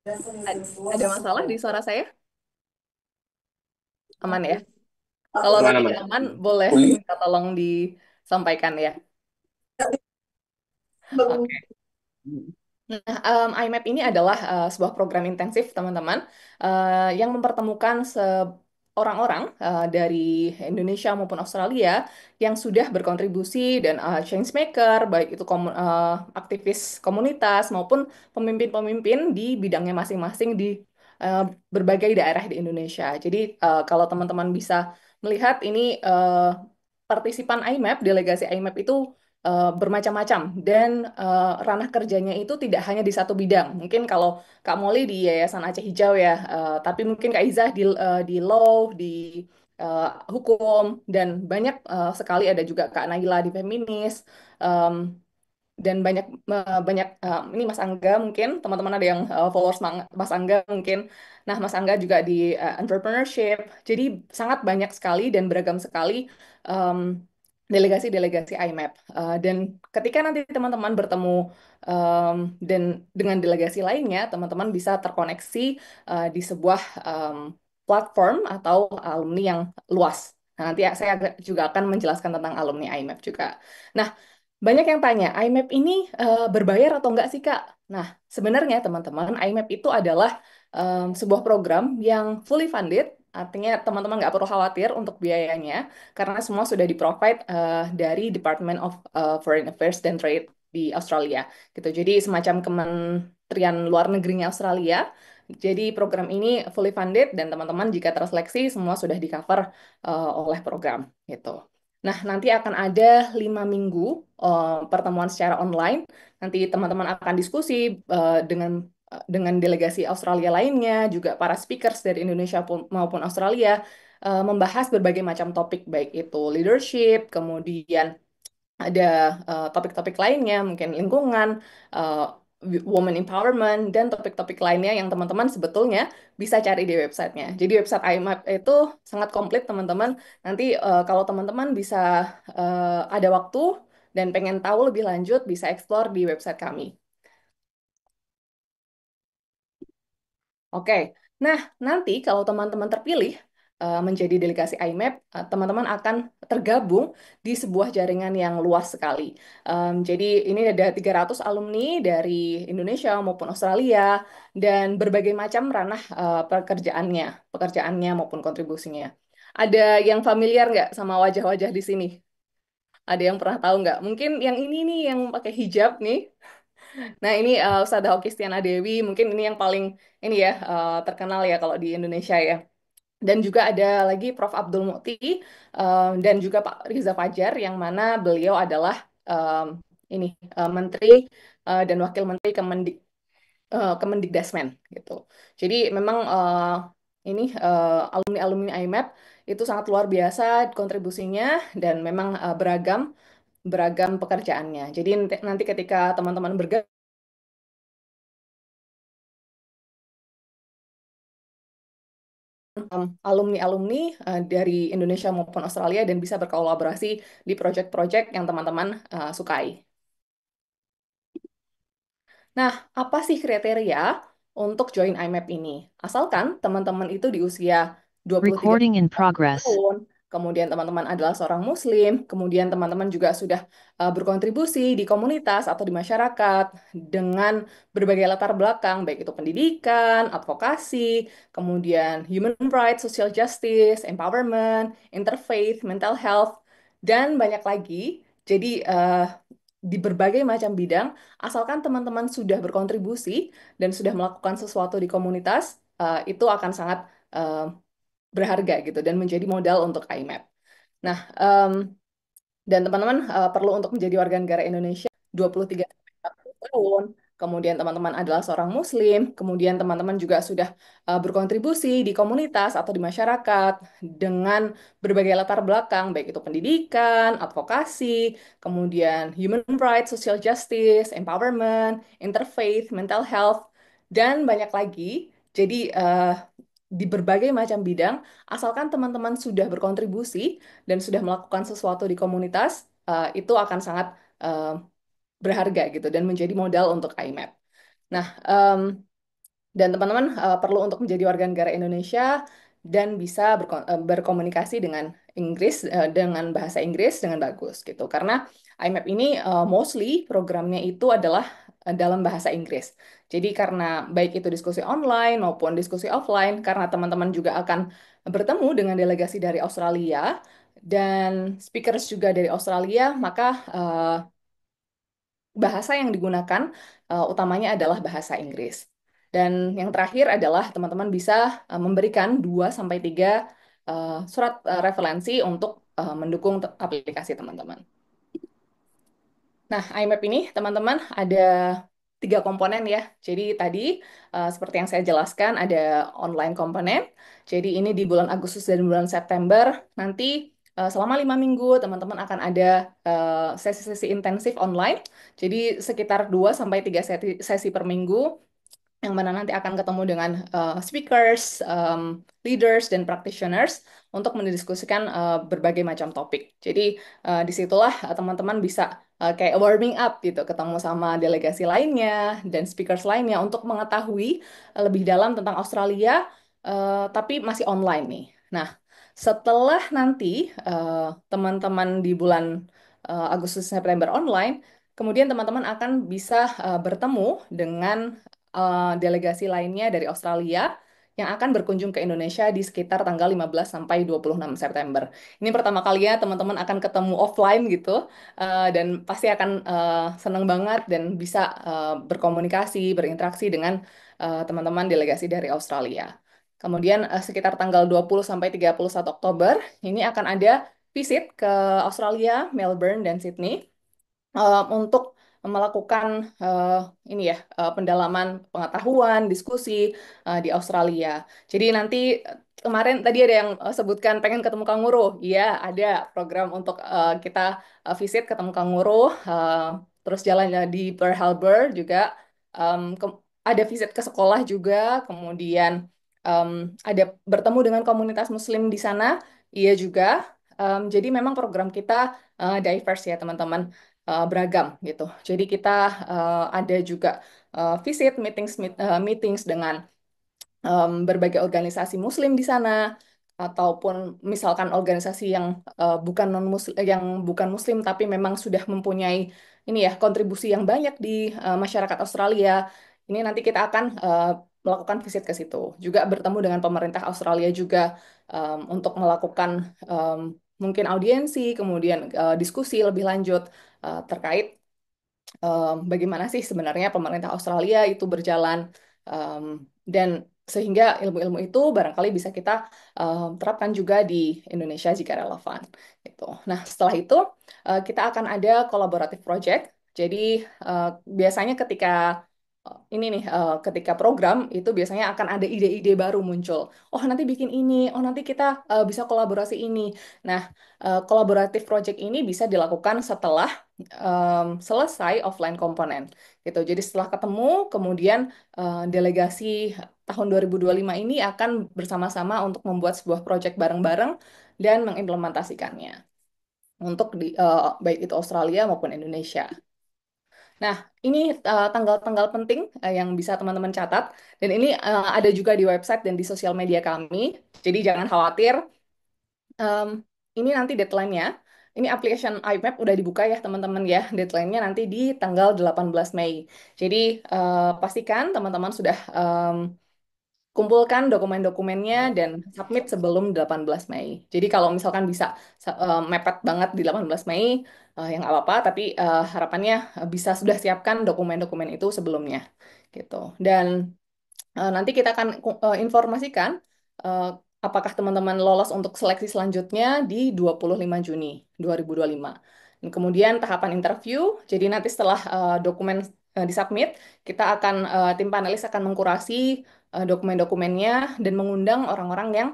A- Ada masalah di suara saya? Aman ya? Kalau nanti nggak Aman-aman. aman, boleh minta tolong disampaikan ya. Oke. Nah, IMAP ini adalah sebuah program intensif, teman-teman, yang mempertemukan orang-orang dari Indonesia maupun Australia yang sudah berkontribusi dan change maker, baik itu aktivis komunitas maupun pemimpin-pemimpin di bidangnya masing-masing di eh, berbagai daerah di Indonesia. Jadi, kalau teman-teman bisa melihat ini partisipan IMAP, delegasi IMAP itu bermacam-macam dan ranah kerjanya itu tidak hanya di satu bidang. Mungkin kalau Kak Molly di Yayasan Aceh Hijau ya, tapi mungkin Kak Izah di law, di eh, hukum, dan banyak sekali ada juga Kak Naila di feminis. em, dan banyak ini Mas Angga mungkin teman-teman ada yang followers Mas Angga mungkin. Nah, Mas Angga juga di entrepreneurship. Jadi sangat banyak sekali dan beragam sekali em, delegasi-delegasi IMAP. Dan ketika nanti teman-teman bertemu em, dan dengan delegasi lainnya, teman-teman bisa terkoneksi di sebuah platform atau alumni yang luas. Nah, nanti saya juga akan menjelaskan tentang alumni IMAP juga. Nah, banyak yang tanya, IMAP ini berbayar atau enggak sih, Kak? Nah, sebenarnya teman-teman, IMAP itu adalah sebuah program yang fully funded, artinya teman-teman nggak perlu khawatir untuk biayanya, karena semua sudah di-provide dari Department of Foreign Affairs dan Trade di Australia. Gitu. Jadi semacam Kementerian Luar Negerinya Australia. Jadi program ini fully funded dan teman-teman jika terseleksi semua sudah di-cover oleh program. Gitu. Nah, nanti akan ada 5 minggu pertemuan secara online. Nanti teman-teman akan diskusi dengan delegasi Australia lainnya, juga para speakers dari Indonesia maupun Australia, membahas berbagai macam topik, baik itu leadership, kemudian ada topik-topik lainnya, mungkin lingkungan, eh, women empowerment, dan topik-topik lainnya yang teman-teman sebetulnya bisa cari di websitenya. Jadi website IMAP itu sangat komplit, teman-teman. Nanti kalau teman-teman bisa ada waktu dan pengen tahu lebih lanjut, bisa explore di website kami. Oke, nah nanti kalau teman-teman terpilih menjadi delegasi IMAP, teman-teman akan tergabung di sebuah jaringan yang luas sekali. Jadi ini ada 300 alumni dari Indonesia maupun Australia dan berbagai macam ranah pekerjaannya maupun kontribusinya. Ada yang familiar nggak sama wajah-wajah di sini? Ada yang pernah tahu nggak? Mungkin yang ini nih yang pakai hijab nih. Nah, ini Ustazah Okistiana Dewi, mungkin ini yang paling ini ya terkenal ya kalau di Indonesia ya. Dan juga ada lagi Prof. Abdul Mukti dan juga Pak Riza Fajar yang mana beliau adalah em, ini Menteri dan Wakil Menteri Kemendikdasmen gitu. Jadi memang ini alumni-alumni IMAP itu sangat luar biasa kontribusinya dan memang beragam beragam pekerjaannya. Jadi nanti ketika teman-teman bergabung alumni-alumni dari Indonesia maupun Australia dan bisa berkolaborasi di proyek-proyek yang teman-teman sukai. Nah, apa sih kriteria untuk join IMAP ini? Asalkan teman-teman itu di usia 23 Recording in progress. tahun, kemudian teman-teman adalah seorang Muslim, kemudian teman-teman juga sudah berkontribusi di komunitas atau di masyarakat dengan berbagai latar belakang, baik itu pendidikan, advokasi, kemudian human rights, social justice, empowerment, interfaith, mental health, dan banyak lagi. Jadi di berbagai macam bidang, asalkan teman-teman sudah berkontribusi dan sudah melakukan sesuatu di komunitas, itu akan sangat eh, berharga gitu dan menjadi modal untuk IMAP. Nah, dan teman-teman perlu untuk menjadi warga negara Indonesia 23 sampai 40 tahun. Kemudian teman-teman adalah seorang Muslim, kemudian teman-teman juga sudah berkontribusi di komunitas atau di masyarakat dengan berbagai latar belakang, baik itu pendidikan, advokasi, kemudian human rights, social justice, empowerment, interfaith, mental health, dan banyak lagi. Jadi di berbagai macam bidang, asalkan teman-teman sudah berkontribusi dan sudah melakukan sesuatu di komunitas, itu akan sangat eh, berharga gitu dan menjadi modal untuk IMAP. Nah, Dan teman-teman perlu untuk menjadi warga negara Indonesia dan bisa berkomunikasi dengan Inggris, dengan bahasa Inggris dengan bagus gitu. Karena IMAP ini mostly programnya itu adalah dalam bahasa Inggris. Jadi karena baik itu diskusi online maupun diskusi offline, karena teman-teman juga akan bertemu dengan delegasi dari Australia dan speakers juga dari Australia, maka bahasa yang digunakan utamanya adalah bahasa Inggris. Dan yang terakhir adalah teman-teman bisa memberikan 2 sampai 3 surat referensi untuk mendukung aplikasi teman-teman. Nah, IMAP ini teman-teman ada 3 komponen ya. Jadi tadi seperti yang saya jelaskan ada online komponen. Jadi ini di bulan Agustus dan bulan September nanti selama 5 minggu teman-teman akan ada sesi-sesi intensif online. Jadi sekitar 2 sampai 3 sesi per minggu yang mana nanti akan ketemu dengan speakers, leaders, dan practitioners untuk mendiskusikan berbagai macam topik. Jadi disitulah teman-teman bisa kayak warming up gitu, ketemu sama delegasi lainnya dan speakers lainnya untuk mengetahui lebih dalam tentang Australia, tapi masih online nih. Nah, setelah nanti teman-teman di bulan Agustus September online, kemudian teman-teman akan bisa bertemu dengan delegasi lainnya dari Australia yang akan berkunjung ke Indonesia di sekitar tanggal 15 sampai 26 September. Ini pertama kalinya teman-teman akan ketemu offline gitu, dan pasti akan senang banget dan bisa berkomunikasi, berinteraksi dengan teman-teman delegasi dari Australia. Kemudian sekitar tanggal 20 sampai 31 Oktober ini akan ada visit ke Australia, Melbourne, dan Sydney untuk melakukan eh, ini ya pendalaman pengetahuan, diskusi di Australia. Jadi nanti kemarin tadi ada yang sebutkan pengen ketemu kanguru. Iya, ada program untuk kita visit ketemu kanguru, eh, terus jalan di Pearl Harbor juga. Ada visit ke sekolah juga, kemudian em, ada bertemu dengan komunitas Muslim di sana. Iya juga. Jadi memang program kita diverse ya teman-teman, beragam gitu. Jadi kita ada juga visit meetings dengan berbagai organisasi Muslim di sana, ataupun misalkan organisasi yang bukan non Muslim, yang bukan Muslim tapi memang sudah mempunyai ini ya kontribusi yang banyak di masyarakat Australia. Ini nanti kita akan melakukan visit ke situ. Juga bertemu dengan pemerintah Australia juga untuk melakukan mungkin audiensi, kemudian diskusi lebih lanjut terkait bagaimana sih sebenarnya pemerintah Australia itu berjalan, em, dan sehingga ilmu-ilmu itu barangkali bisa kita terapkan juga di Indonesia jika relevan gitu. Nah, setelah itu kita akan ada collaborative project. Jadi biasanya ketika ini nih ketika program itu biasanya akan ada ide-ide baru muncul. Oh, nanti bikin ini. Oh, nanti kita bisa kolaborasi ini. Nah, collaborative project ini bisa dilakukan setelah selesai offline komponen gitu. Jadi setelah ketemu, kemudian delegasi tahun 2025 ini akan bersama-sama untuk membuat sebuah project bareng-bareng dan mengimplementasikannya untuk baik itu Australia maupun Indonesia. Nah, ini tanggal-tanggal penting yang bisa teman-teman catat, dan ini ada juga di website dan di sosial media kami. Jadi jangan khawatir. Em, ini nanti deadline-nya. Ini application IMAP udah dibuka ya teman-teman ya. Deadline-nya nanti di tanggal 18 Mei. Jadi pastikan teman-teman sudah kumpulkan dokumen-dokumennya dan submit sebelum 18 Mei. Jadi kalau misalkan bisa mepet banget di 18 Mei, ya nggak apa-apa, tapi harapannya bisa sudah siapkan dokumen-dokumen itu sebelumnya gitu. Dan nanti kita akan informasikan eh, apakah teman-teman lolos untuk seleksi selanjutnya di 25 Juni 2025. Dan kemudian tahapan interview, jadi nanti setelah dokumen disubmit, kita akan tim panelis akan mengkurasi dokumen-dokumennya dan mengundang orang-orang yang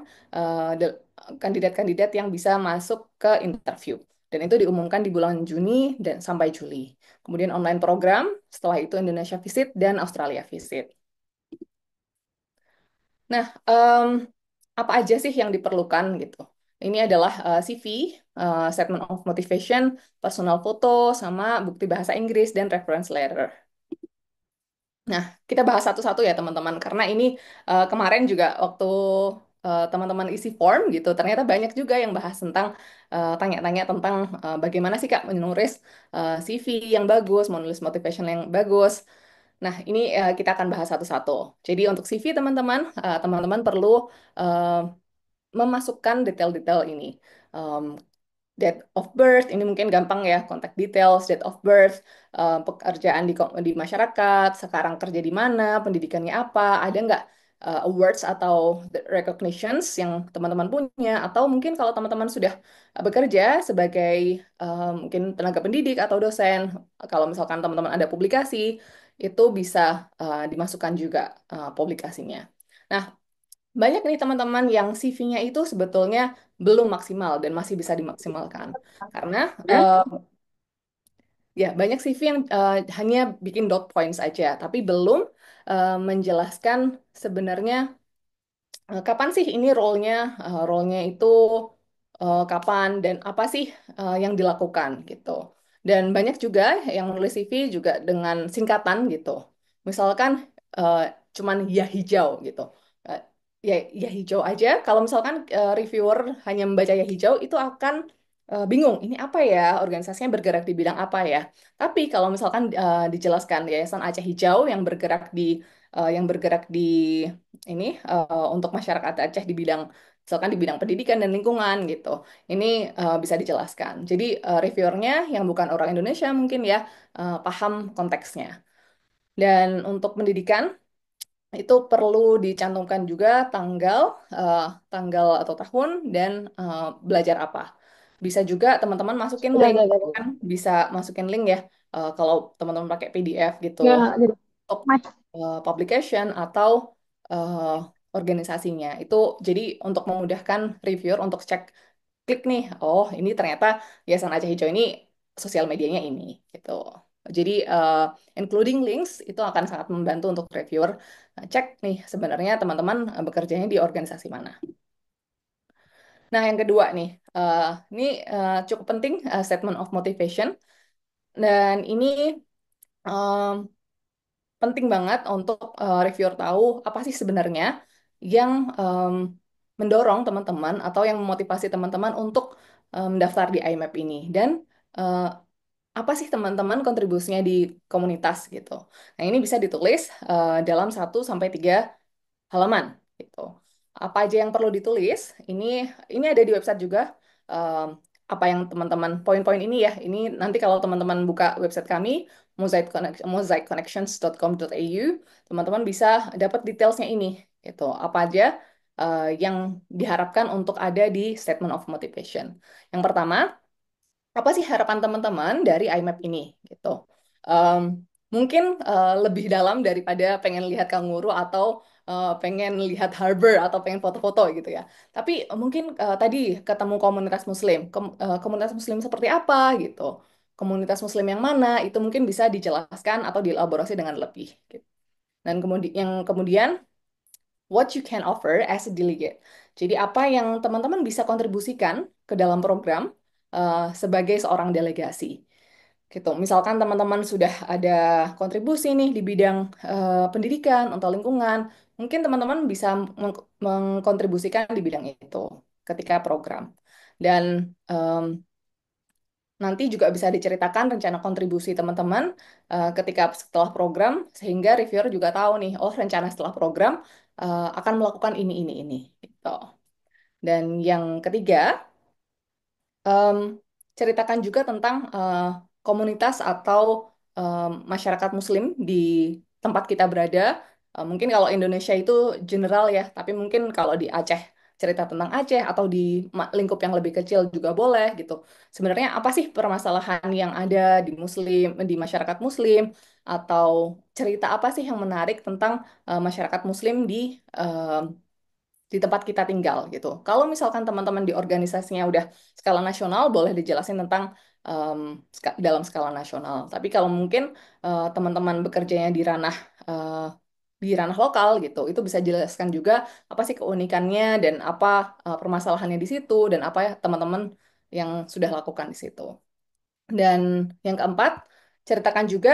kandidat-kandidat yang bisa masuk ke interview. Dan itu diumumkan di bulan Juni dan sampai Juli. Kemudian online program, setelah itu Indonesia Visit dan Australia Visit. Nah, apa aja sih yang diperlukan gitu? Ini adalah CV, Statement of Motivation, personal photo, sama bukti bahasa Inggris dan reference letter. Nah, kita bahas satu-satu ya teman-teman, karena ini kemarin juga waktu teman-teman isi form gitu, ternyata banyak juga yang bahas tentang tanya-tanya tentang bagaimana sih Kak menulis CV yang bagus, menulis motivation yang bagus. Nah, ini kita akan bahas satu-satu. Jadi untuk CV teman-teman, teman-teman perlu eh, memasukkan detail-detail ini. Em, Date of birth, ini mungkin gampang ya, contact details, date of birth, pekerjaan di masyarakat, sekarang kerja di mana, pendidikannya apa, ada nggak awards atau recognitions yang teman-teman punya, atau mungkin kalau teman-teman sudah bekerja sebagai mungkin tenaga pendidik atau dosen, kalau misalkan teman-teman ada publikasi, itu bisa dimasukkan juga publikasinya. Nah, banyak nih teman-teman yang CV-nya itu sebetulnya belum maksimal dan masih bisa dimaksimalkan. Karena ya banyak CV yang hanya bikin dot points aja, tapi belum menjelaskan sebenarnya kapan sih ini role-nya, role-nya itu kapan dan apa sih yang dilakukan gitu. Dan banyak juga yang menulis CV juga dengan singkatan gitu. Misalkan eh, cuman ya hijau gitu. Eh, ya hijau aja. Kalau misalkan reviewer hanya membaca ya hijau itu akan bingung. Ini apa ya? Organisasinya bergerak di bidang apa ya? Tapi kalau misalkan dijelaskan Yayasan Aceh Hijau yang bergerak di ini untuk masyarakat Aceh di bidang misalkan di bidang pendidikan dan lingkungan gitu. Ini bisa dijelaskan. Jadi reviewernya yang bukan orang Indonesia mungkin ya paham konteksnya. Dan untuk pendidikan itu perlu dicantumkan juga eh, tanggal atau tahun dan belajar apa. Bisa juga teman-teman masukin link, kan Udah. bisa masukin link ya kalau teman-teman pakai PDF gitu Ya, jadi untuk Mas. publication atau eh, organisasinya. Itu jadi untuk memudahkan reviewer untuk cek klik nih, oh ini ternyata Yayasan Aceh Hijau ini sosial medianya ini gitu. Jadi including links itu akan sangat membantu untuk reviewer cek nih sebenarnya teman-teman bekerjanya di organisasi mana. Nah yang kedua nih, ini cukup penting statement of motivation dan ini penting banget untuk reviewer tahu apa sih sebenarnya yang mendorong teman-teman atau yang memotivasi teman-teman untuk mendaftar di IMAP ini dan eh, apa sih teman-teman kontribusinya di komunitas gitu. Nah, ini bisa ditulis dalam 1 sampai 3 halaman gitu. Apa aja yang perlu ditulis? Ini ada di website juga. Em, apa yang teman-teman poin-poin ini ya. Ini nanti kalau teman-teman buka website kami mosaicconnections.com.au, teman-teman bisa dapat detailsnya ini gitu. Apa aja yang diharapkan untuk ada di statement of motivation. Yang pertama, apa sih harapan teman-teman dari IMAP ini gitu. Em, Mungkin lebih dalam daripada pengen lihat kanguru atau pengen lihat harbor atau pengen foto-foto gitu ya. Tapi mungkin tadi ketemu komunitas muslim, komunitas muslim seperti apa gitu. Komunitas muslim yang mana itu mungkin bisa dijelaskan atau dielaborasi dengan lebih gitu. Dan kemudian yang kemudian what you can offer as a delegate. Jadi apa yang teman-teman bisa kontribusikan ke dalam program sebagai seorang delegasi. Gitu. Misalkan teman-teman sudah ada kontribusi nih di bidang pendidikan atau lingkungan, mungkin teman-teman bisa mengkontribusikan di bidang itu ketika program. Dan nanti juga bisa diceritakan rencana kontribusi teman-teman ketika setelah program, sehingga reviewer juga tahu nih, oh rencana setelah program akan melakukan ini, gitu. Dan yang ketiga, em, ceritakan juga tentang komunitas atau masyarakat Muslim di tempat kita berada. Mungkin kalau Indonesia itu general ya, tapi mungkin kalau di Aceh cerita tentang Aceh atau di lingkup yang lebih kecil juga boleh gitu. Sebenarnya apa sih permasalahan yang ada di di masyarakat Muslim atau cerita apa sih yang menarik tentang masyarakat Muslim di tempat kita tinggal gitu. Kalau misalkan teman-teman di organisasinya udah skala nasional, boleh dijelasin tentang em, dalam skala nasional. Tapi kalau mungkin teman-teman bekerjanya eh, di ranah lokal gitu, itu bisa jelaskan juga apa sih keunikannya dan apa permasalahannya di situ dan apa ya teman-teman yang sudah lakukan di situ. Dan yang keempat, ceritakan juga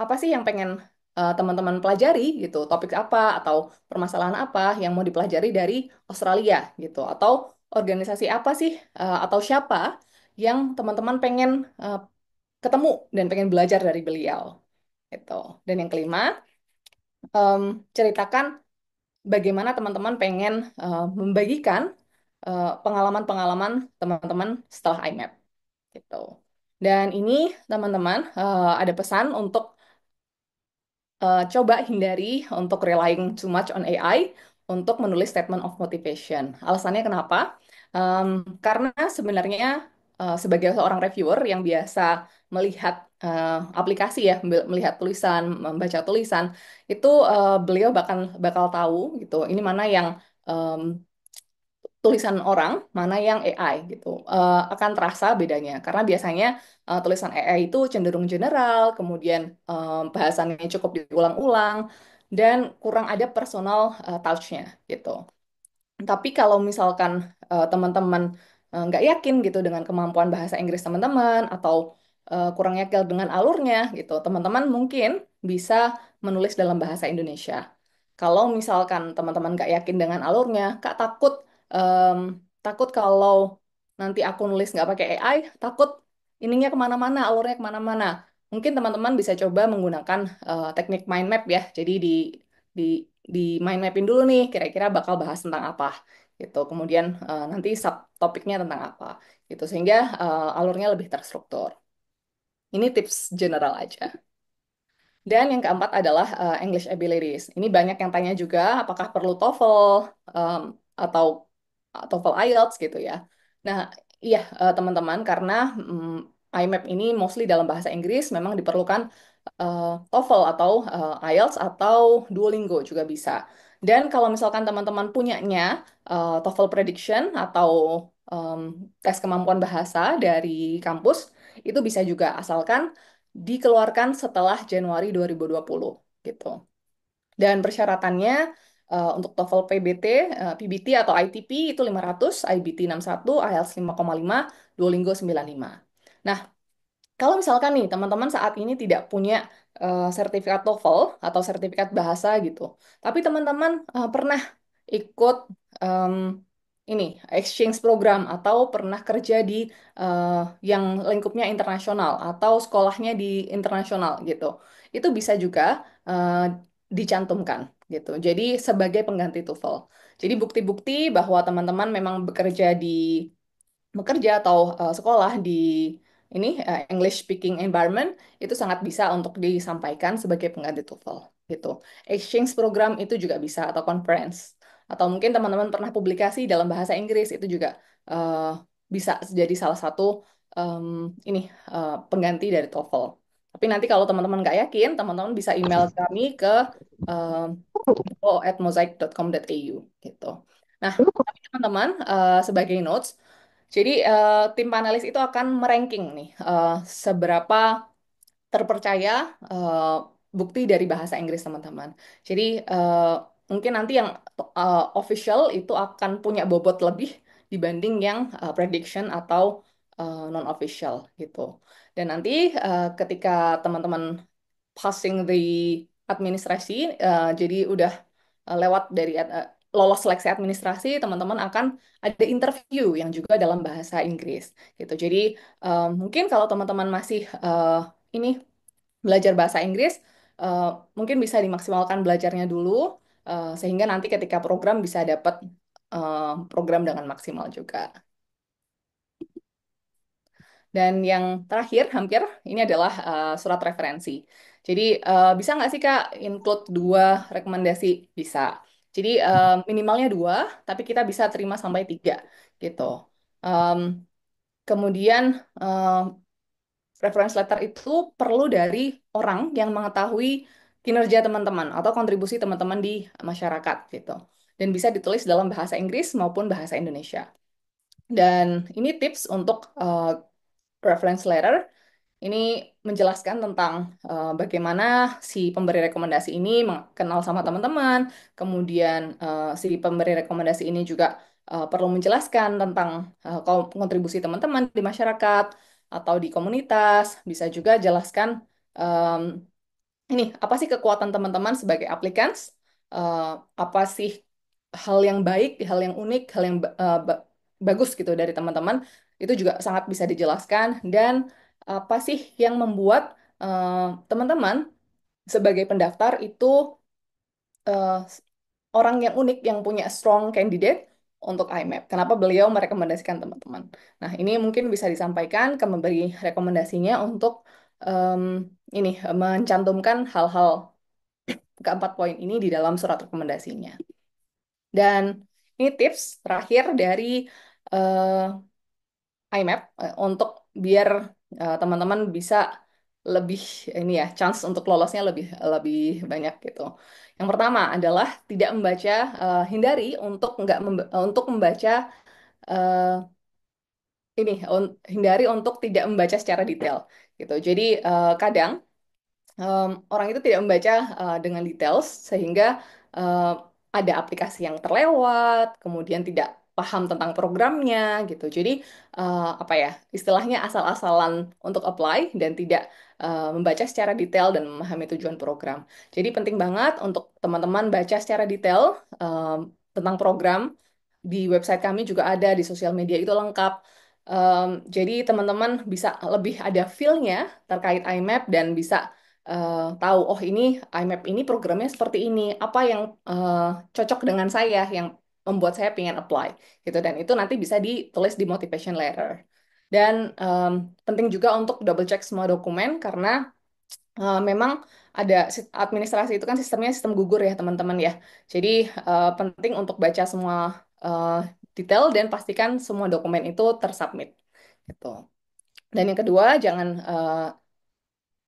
apa sih yang pengen. teman-teman pelajari gitu, topik apa atau permasalahan apa yang mau dipelajari dari Australia gitu, atau organisasi apa sih atau siapa yang teman-teman pengen eh, ketemu dan pengen belajar dari beliau gitu. Dan yang kelima, em, ceritakan bagaimana teman-teman pengen membagikan pengalaman-pengalaman teman-teman setelah IMAP gitu. Dan ini teman-teman ada pesan untuk coba hindari untuk relying too much on AI untuk menulis statement of motivation. Alasannya kenapa? Em, karena sebenarnya sebagai seorang reviewer yang biasa melihat aplikasi ya, melihat tulisan, membaca tulisan, itu beliau bakal bakal tahu gitu. Ini mana yang em, tulisan orang, mana yang AI gitu. Akan terasa bedanya karena biasanya tulisan AI itu cenderung general, kemudian bahasannya cukup diulang-ulang dan kurang ada personal touch-nya gitu. Tapi kalau misalkan teman-teman nggak yakin gitu dengan kemampuan bahasa Inggris teman-teman atau kurang yakin dengan alurnya gitu, teman-teman mungkin bisa menulis dalam bahasa Indonesia. Kalau misalkan teman-teman nggak yakin dengan alurnya, Kak em, takut kalau nanti aku nulis nggak pakai AI, takut ininya kemana-mana, alurnya kemana-mana. Mungkin teman-teman bisa coba menggunakan teknik mind map ya. Jadi di di mind mapping dulu nih kira-kira bakal bahas tentang apa gitu. Kemudian nanti subtopiknya tentang apa gitu sehingga alurnya lebih terstruktur. Ini tips general aja. Dan yang keempat adalah English abilities. Ini banyak yang tanya juga apakah perlu TOEFL em, atau TOEFL IELTS gitu ya. Nah, iya teman-teman karena IMAP ini mostly dalam bahasa Inggris memang diperlukan TOEFL atau IELTS atau Duolingo juga bisa. Dan kalau misalkan teman-teman punyanya TOEFL prediction atau em, tes kemampuan bahasa dari kampus, itu bisa juga asalkan dikeluarkan setelah Januari 2020 gitu. Dan persyaratannya untuk TOEFL PBT, PBT atau ITP itu 500, IBT 61, IELTS 5,5, Duolingo 95. Nah, kalau misalkan nih teman-teman saat ini tidak punya sertifikat TOEFL atau sertifikat bahasa gitu, tapi teman-teman pernah ikut em, ini exchange program atau pernah kerja di eh, yang lingkupnya internasional atau sekolahnya di internasional gitu, itu bisa juga eh, dicantumkan gitu. Jadi sebagai pengganti TOEFL. Jadi bukti-bukti bahwa teman-teman memang bekerja atau sekolah di ini English speaking environment itu sangat bisa untuk disampaikan sebagai pengganti TOEFL gitu. Exchange program itu juga bisa atau conference atau mungkin teman-teman pernah publikasi dalam bahasa Inggris itu juga eh, bisa jadi salah satu em, ini pengganti dari TOEFL. Tapi nanti kalau teman-teman nggak yakin, teman-teman bisa email kami ke info@mosaic.com.au gitu. Nah, tapi teman-teman sebagai notes jadi tim panelis itu akan meranking nih seberapa terpercaya eh, bukti dari bahasa Inggris teman-teman. Jadi mungkin nanti yang official itu akan punya bobot lebih dibanding yang prediction atau non-official gitu. Dan nanti ketika teman-teman passing the administrasi, jadi udah lewat dari lolos seleksi administrasi, teman-teman akan ada interview yang juga dalam bahasa Inggris gitu. Jadi mungkin kalau teman-teman masih ini belajar bahasa Inggris, eh, mungkin bisa dimaksimalkan belajarnya dulu sehingga nanti ketika program bisa dapat program dengan maksimal juga. Dan yang terakhir, hampir, ini adalah surat referensi. Jadi, bisa nggak sih Kak include dua rekomendasi? Bisa. Jadi, minimalnya dua, tapi kita bisa terima sampai tiga, gitu. Em, kemudian, reference letter itu perlu dari orang yang mengetahui kinerja teman-teman atau kontribusi teman-teman di masyarakat, gitu. Dan bisa ditulis dalam bahasa Inggris maupun bahasa Indonesia. Dan ini tips untuk reference letter ini menjelaskan tentang bagaimana si pemberi rekomendasi ini kenal sama teman-teman, kemudian si pemberi rekomendasi ini juga perlu menjelaskan tentang kontribusi teman-teman di masyarakat atau di komunitas, bisa juga jelaskan ini apa sih kekuatan teman-teman sebagai applicants? Eh, apa sih hal yang baik, hal yang unik, hal yang bagus gitu dari teman-teman? Itu juga sangat bisa dijelaskan. Dan apa sih yang membuat teman-teman sebagai pendaftar itu eh, orang yang unik yang punya strong candidate untuk IMAP. Kenapa beliau merekomendasikan teman-teman? Nah, ini mungkin bisa disampaikan ke memberi rekomendasinya untuk em, ini mencantumkan hal-hal keempat poin ini di dalam surat rekomendasinya. Dan ini tips terakhir dari eh, IMAP untuk biar teman-teman bisa lebih ini ya chance untuk lolosnya lebih lebih banyak gitu. Yang pertama adalah tidak membaca, hindari untuk nggak untuk membaca eh, hindari untuk tidak membaca secara detail gitu. Jadi kadang orang itu tidak membaca dengan detail sehingga eh, ada aplikasi yang terlewat, kemudian tidak paham tentang programnya gitu. Jadi apa ya istilahnya asal-asalan untuk apply dan tidak membaca secara detail dan memahami tujuan program. Jadi penting banget untuk teman-teman baca secara detail tentang program. Di website kami juga ada, di sosial media itu lengkap. Jadi teman-teman bisa lebih ada feel-nya terkait IMAP dan bisa tahu, oh ini IMAP ini programnya seperti ini, apa yang cocok dengan saya, yang membuat saya pengen apply, gitu. Dan itu nanti bisa ditulis di motivation letter. Dan penting juga untuk double check semua dokumen karena memang ada administrasi itu kan sistemnya sistem gugur ya teman-teman ya. Jadi penting untuk baca semua eh, detail dan pastikan semua dokumen itu tersubmit, gitu. Dan yang kedua, jangan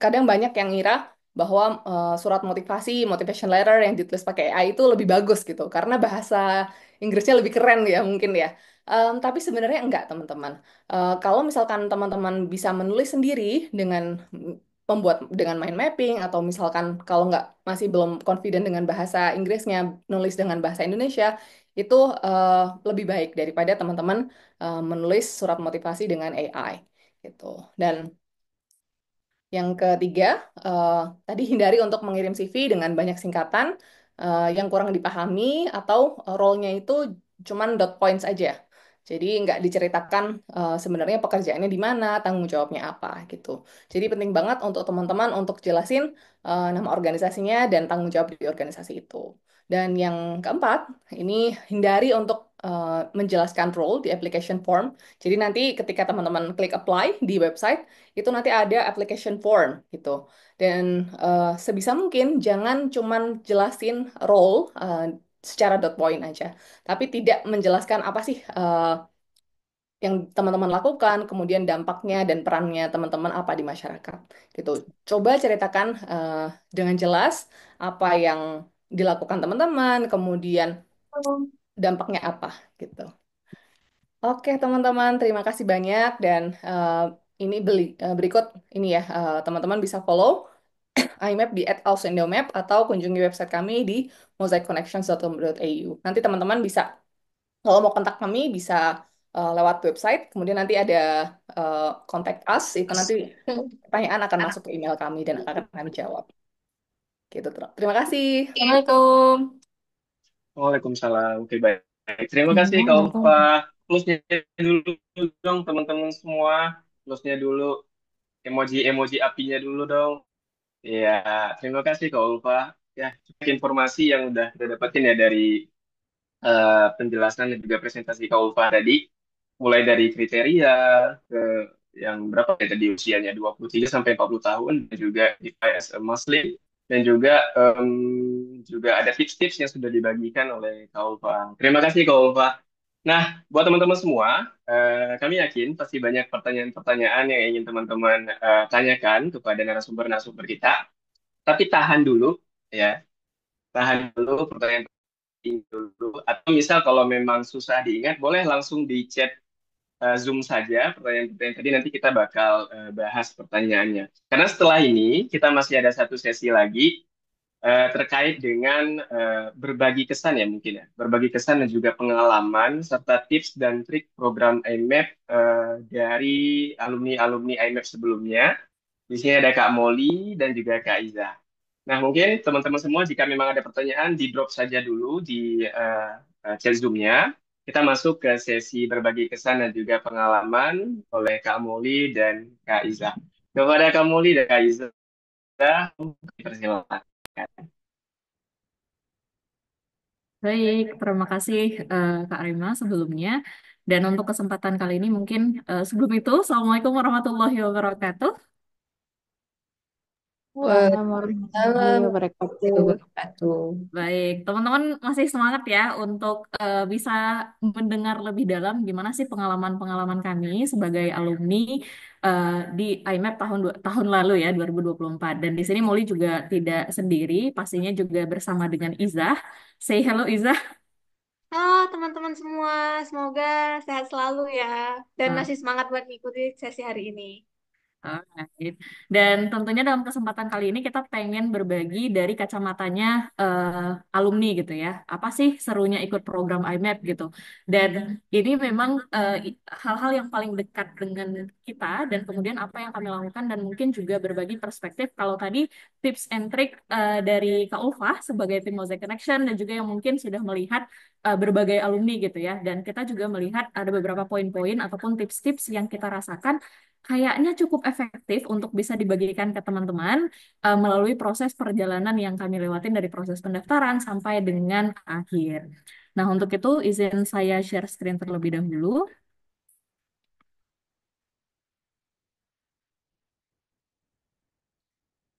kadang banyak yang ngira bahwa surat motivasi, motivation letter yang ditulis pakai AI itu lebih bagus gitu, karena bahasa Inggrisnya lebih keren ya mungkin ya. Tapi sebenarnya enggak, teman-teman. Kalau misalkan teman-teman bisa menulis sendiri dengan membuat dengan mind mapping, atau misalkan kalau nggak masih belum confident dengan bahasa Inggrisnya, nulis dengan bahasa Indonesia, itu lebih baik daripada teman-teman menulis surat motivasi dengan AI gitu. Dan yang ketiga, eh, tadi hindari untuk mengirim CV dengan banyak singkatan yang kurang dipahami atau role-nya itu cuman dot points aja. Jadi nggak diceritakan sebenarnya pekerjaannya di mana, tanggung jawabnya apa gitu. Jadi penting banget untuk teman-teman untuk jelasin nama organisasinya dan tanggung jawab di organisasi itu. Dan yang keempat, ini hindari untuk menjelaskan role di application form. Jadi nanti ketika teman-teman klik apply di website, itu nanti ada application form gitu. Dan sebisa mungkin jangan cuman jelasin role secara dot point aja, tapi tidak menjelaskan apa sih yang teman-teman lakukan, kemudian dampaknya dan perannya teman-teman apa di masyarakat gitu. Coba ceritakan dengan jelas apa yang dilakukan teman-teman, kemudian dampaknya apa gitu. Oke, teman-teman, terima kasih banyak dan ini berikut ini ya, teman-teman bisa follow IMAP di @alsendomap atau kunjungi website kami di mosaiconnections.com.au. Nanti teman-teman bisa, kalau mau kontak kami, bisa lewat website, kemudian nanti ada contact us, itu nanti pertanyaan akan masuk ke email kami dan akan kami jawab. Gitu, terima kasih. Assalamualaikum. Waalaikumsalam. Oke, baik. Terima kasih Kak Ulfa. Gimana? Close-nya dulu dong, teman-teman semua. Close-nya dulu. Emoji-emoji apinya dulu dong. Ya, terima kasih Kak Ulfa. Ya, informasi yang udah kita dapetin ya dari penjelasan dan juga presentasi Kak Ulfa tadi. Mulai dari kriteria ke yang berapa ya tadi usianya 23 sampai 40 tahun dan juga DeFi as a Muslim dan juga juga ada tips-tips yang sudah dibagikan oleh Kak Ulfa. Terima kasih Kak Ulfa. Nah, buat teman-teman semua, kami yakin pasti banyak pertanyaan-pertanyaan yang ingin teman-teman tanyakan kepada narasumber-narasumber kita. Tapi tahan dulu, ya, tahan dulu pertanyaan dulu. Atau misal kalau memang susah diingat, boleh langsung di chat Zoom saja pertanyaan-pertanyaan tadi nanti kita bakal bahas pertanyaannya. Karena setelah ini kita masih ada satu sesi lagi terkait dengan berbagi kesan ya mungkin ya. Berbagi kesan dan juga pengalaman serta tips dan trik program IMAP dari alumni-alumni IMAP sebelumnya. Di sini ada Kak Molly dan juga Kak Iza. Nah, mungkin teman-teman semua jika memang ada pertanyaan, di drop saja dulu di chat Zoom-nya. Kita masuk ke sesi berbagi kesan dan juga pengalaman oleh Kak Muli dan Kak Iza. Kepada Kak Muli dan Kak Iza, dipersilakan. Baik, terima kasih Kak Rima sebelumnya. Dan untuk kesempatan kali ini mungkin sebelum itu, Assalamualaikum warahmatullahi wabarakatuh. Waalaikumsalam warahmatullahi Waalaikumsalam wabarakatuh. warahmatullahi wabarakatuh. Baik, teman-teman masih semangat ya untuk bisa mendengar lebih dalam gimana sih pengalaman-pengalaman kami sebagai alumni eh, di IMAP tahun lalu ya 2024. Dan di sini Molly juga tidak sendiri, pastinya juga bersama dengan Izah. Say hello Izah. Halo teman-teman semua, semoga sehat selalu ya. Dan masih semangat buat ngikuti sesi hari ini. Alright. Dan tentunya dalam kesempatan kali ini kita pengen berbagi dari kacamatanya alumni gitu ya. Apa sih serunya ikut program IMAP gitu. Dan ini memang hal-hal yang paling dekat dengan kita dan kemudian apa yang kami lakukan dan mungkin juga berbagi perspektif kalau tadi tips and trick dari Kak Ulfa sebagai tim Mosaic Connection dan juga yang mungkin sudah melihat berbagai alumni gitu ya. Dan kita juga melihat ada beberapa poin-poin ataupun tips-tips yang kita rasakan kayaknya cukup efektif untuk bisa dibagikan ke teman-teman melalui proses perjalanan yang kami lewatin dari proses pendaftaran sampai dengan akhir. Nah, untuk itu izin saya share screen terlebih dahulu.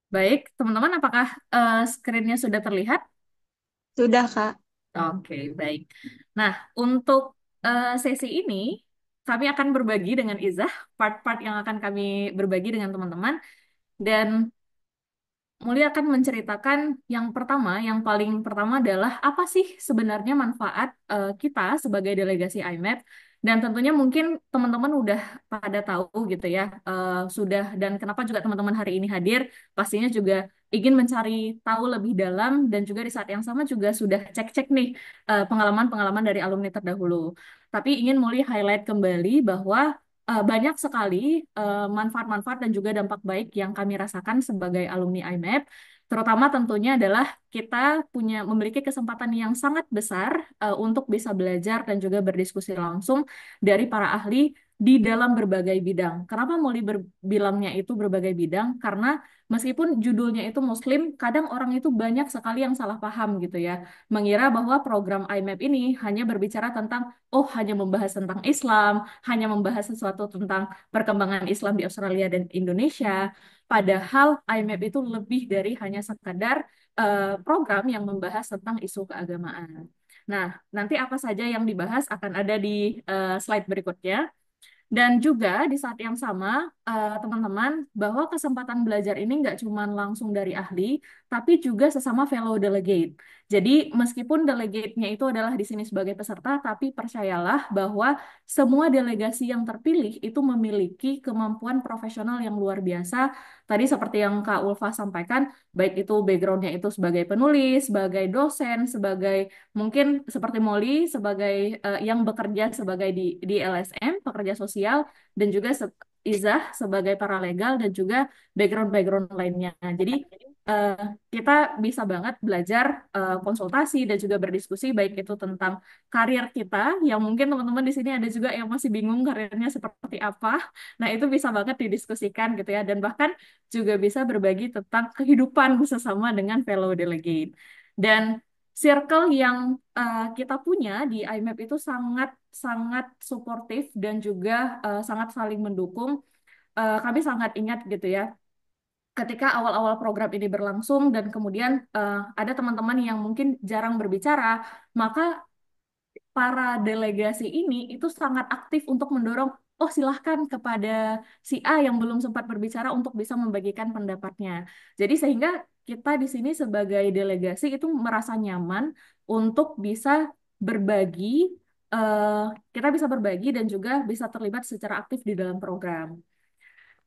Baik, teman-teman, apakah screen-nya sudah terlihat? Sudah, Kak. Oke, baik. Nah, untuk sesi ini, kami akan berbagi dengan Izah part-part yang akan kami berbagi dengan teman-teman. Dan Mulia akan menceritakan yang pertama, yang paling pertama adalah apa sih sebenarnya manfaat kita sebagai delegasi IMAP dan tentunya mungkin teman-teman udah pada tahu gitu ya sudah dan kenapa juga teman-teman hari ini hadir pastinya juga ingin mencari tahu lebih dalam dan juga di saat yang sama juga sudah cek-cek nih pengalaman-pengalaman dari alumni terdahulu. Tapi ingin Mulia highlight kembali bahwa banyak sekali manfaat-manfaat dan juga dampak baik yang kami rasakan sebagai alumni IMAP, terutama tentunya adalah kita memiliki kesempatan yang sangat besar untuk bisa belajar dan juga berdiskusi langsung dari para ahli di dalam berbagai bidang. Kenapa Molly bilangnya itu berbagai bidang? Karena meskipun judulnya itu Muslim, kadang orang itu banyak sekali yang salah paham gitu ya, mengira bahwa program IMAP ini hanya berbicara tentang oh hanya membahas tentang Islam, hanya membahas sesuatu tentang perkembangan Islam di Australia dan Indonesia. Padahal IMAP itu lebih dari hanya sekadar program yang membahas tentang isu keagamaan. Nah, nanti apa saja yang dibahas akan ada di slide berikutnya. Dan juga di saat yang sama, teman-teman, bahwa kesempatan belajar ini nggak cuma langsung dari ahli, tapi juga sesama fellow delegate. Jadi, meskipun delegate-nya itu adalah di sini sebagai peserta, tapi percayalah bahwa semua delegasi yang terpilih itu memiliki kemampuan profesional yang luar biasa. Tadi seperti yang Kak Ulfa sampaikan, baik itu background-nya itu sebagai penulis, sebagai dosen, sebagai mungkin seperti Molly sebagai yang bekerja sebagai di LSM, pekerja sosial, dan juga Izah sebagai paralegal dan juga background-background lainnya. Jadi eh, kita bisa banget belajar konsultasi dan juga berdiskusi baik itu tentang karir kita yang mungkin teman-teman di sini ada juga yang masih bingung karirnya seperti apa. Nah, itu bisa banget didiskusikan gitu ya dan bahkan juga bisa berbagi tentang kehidupan sesama dengan fellow delegate. Dan circle yang kita punya di IMAP itu sangat sangat suportif dan juga sangat saling mendukung. Kami sangat ingat gitu ya, ketika awal-awal program ini berlangsung dan kemudian ada teman-teman yang mungkin jarang berbicara, maka para delegasi ini itu sangat aktif untuk mendorong, oh silahkan kepada si A yang belum sempat berbicara untuk bisa membagikan pendapatnya. Jadi sehingga kita di sini sebagai delegasi itu merasa nyaman untuk bisa berbagi, eh, kita bisa berbagi dan juga bisa terlibat secara aktif di dalam program.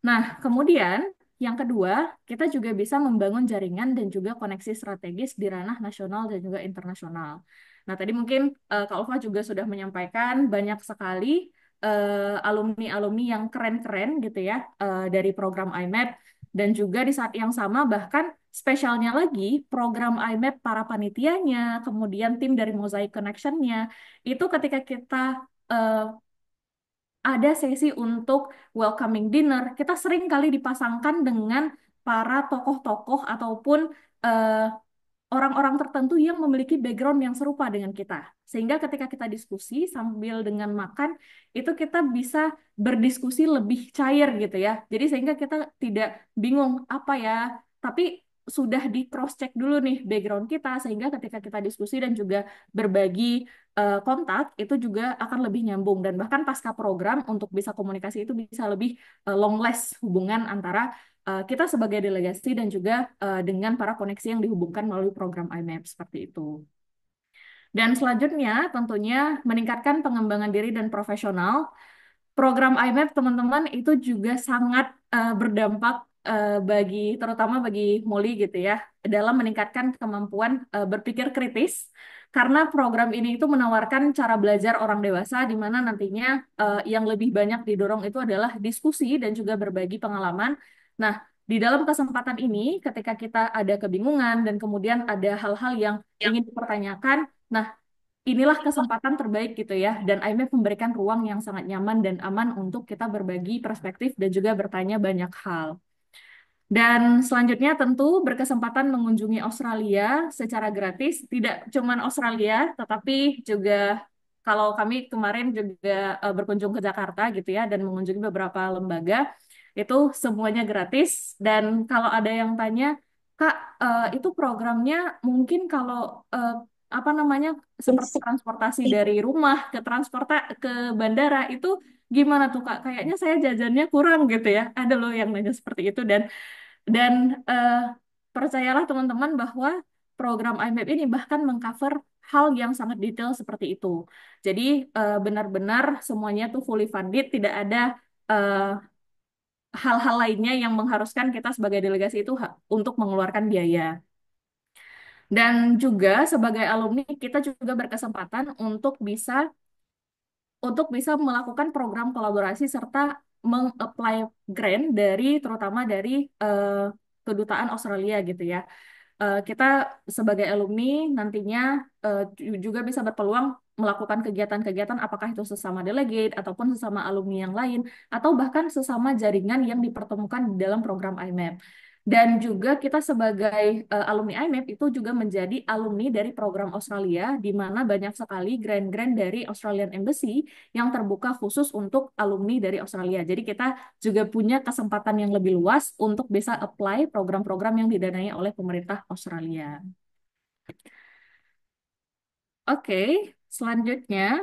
Nah, kemudian yang kedua, kita juga bisa membangun jaringan dan juga koneksi strategis di ranah nasional dan juga internasional. Nah, tadi mungkin Kak Ulfa juga sudah menyampaikan banyak sekali alumni-alumni yang keren-keren gitu ya dari program IMAP dan juga di saat yang sama bahkan spesialnya lagi, program IMAP para panitianya, kemudian tim dari Mosaic Connection-nya, itu ketika kita eh, ada sesi untuk welcoming dinner, kita sering kali dipasangkan dengan para tokoh-tokoh ataupun eh, orang-orang tertentu yang memiliki background yang serupa dengan kita. Sehingga ketika kita diskusi sambil dengan makan, itu kita bisa berdiskusi lebih cair gitu ya. Jadi sehingga kita tidak bingung apa ya, tapi sudah di cross check dulu nih background kita sehingga ketika kita diskusi dan juga berbagi kontak itu juga akan lebih nyambung dan bahkan pasca program untuk bisa komunikasi itu bisa lebih long last hubungan antara kita sebagai delegasi dan juga dengan para koneksi yang dihubungkan melalui program IMAP seperti itu. Dan selanjutnya tentunya meningkatkan pengembangan diri dan profesional. Program IMAP teman-teman itu juga sangat berdampak bagi terutama bagi Molly gitu ya dalam meningkatkan kemampuan berpikir kritis karena program ini itu menawarkan cara belajar orang dewasa di mana nantinya yang lebih banyak didorong itu adalah diskusi dan juga berbagi pengalaman. Nah, di dalam kesempatan ini ketika kita ada kebingungan dan kemudian ada hal-hal yang ingin dipertanyakan, nah inilah kesempatan terbaik gitu ya. Dan IMF memberikan ruang yang sangat nyaman dan aman untuk kita berbagi perspektif dan juga bertanya banyak hal. Dan selanjutnya tentu berkesempatan mengunjungi Australia secara gratis, tidak cuma Australia, tetapi juga kalau kami kemarin juga berkunjung ke Jakarta gitu ya, dan mengunjungi beberapa lembaga, itu semuanya gratis. Dan kalau ada yang tanya, Kak, itu programnya mungkin kalau eh, apa namanya seperti transportasi dari rumah ke ke bandara itu gimana tuh Kak? Kayaknya saya jajannya kurang gitu ya. Ada loh yang nanya seperti itu dan eh, percayalah teman-teman bahwa program IMAP ini bahkan mengcover hal yang sangat detail seperti itu. Jadi benar-benar semuanya tuh fully funded, tidak ada eh, hal-hal lainnya yang mengharuskan kita sebagai delegasi itu untuk mengeluarkan biaya. Dan juga sebagai alumni kita juga berkesempatan untuk bisa melakukan program kolaborasi serta meng-apply grant terutama dari eh, kedutaan Australia gitu ya. Kita sebagai alumni nantinya juga bisa berpeluang melakukan kegiatan-kegiatan apakah itu sesama delegate ataupun sesama alumni yang lain atau bahkan sesama jaringan yang dipertemukan di dalam program IMAP. Dan juga kita sebagai alumni IMAP itu juga menjadi alumni dari program Australia di mana banyak sekali grant-grant dari Australian Embassy yang terbuka khusus untuk alumni dari Australia. Jadi kita juga punya kesempatan yang lebih luas untuk bisa apply program-program yang didanai oleh pemerintah Australia. Oke, selanjutnya.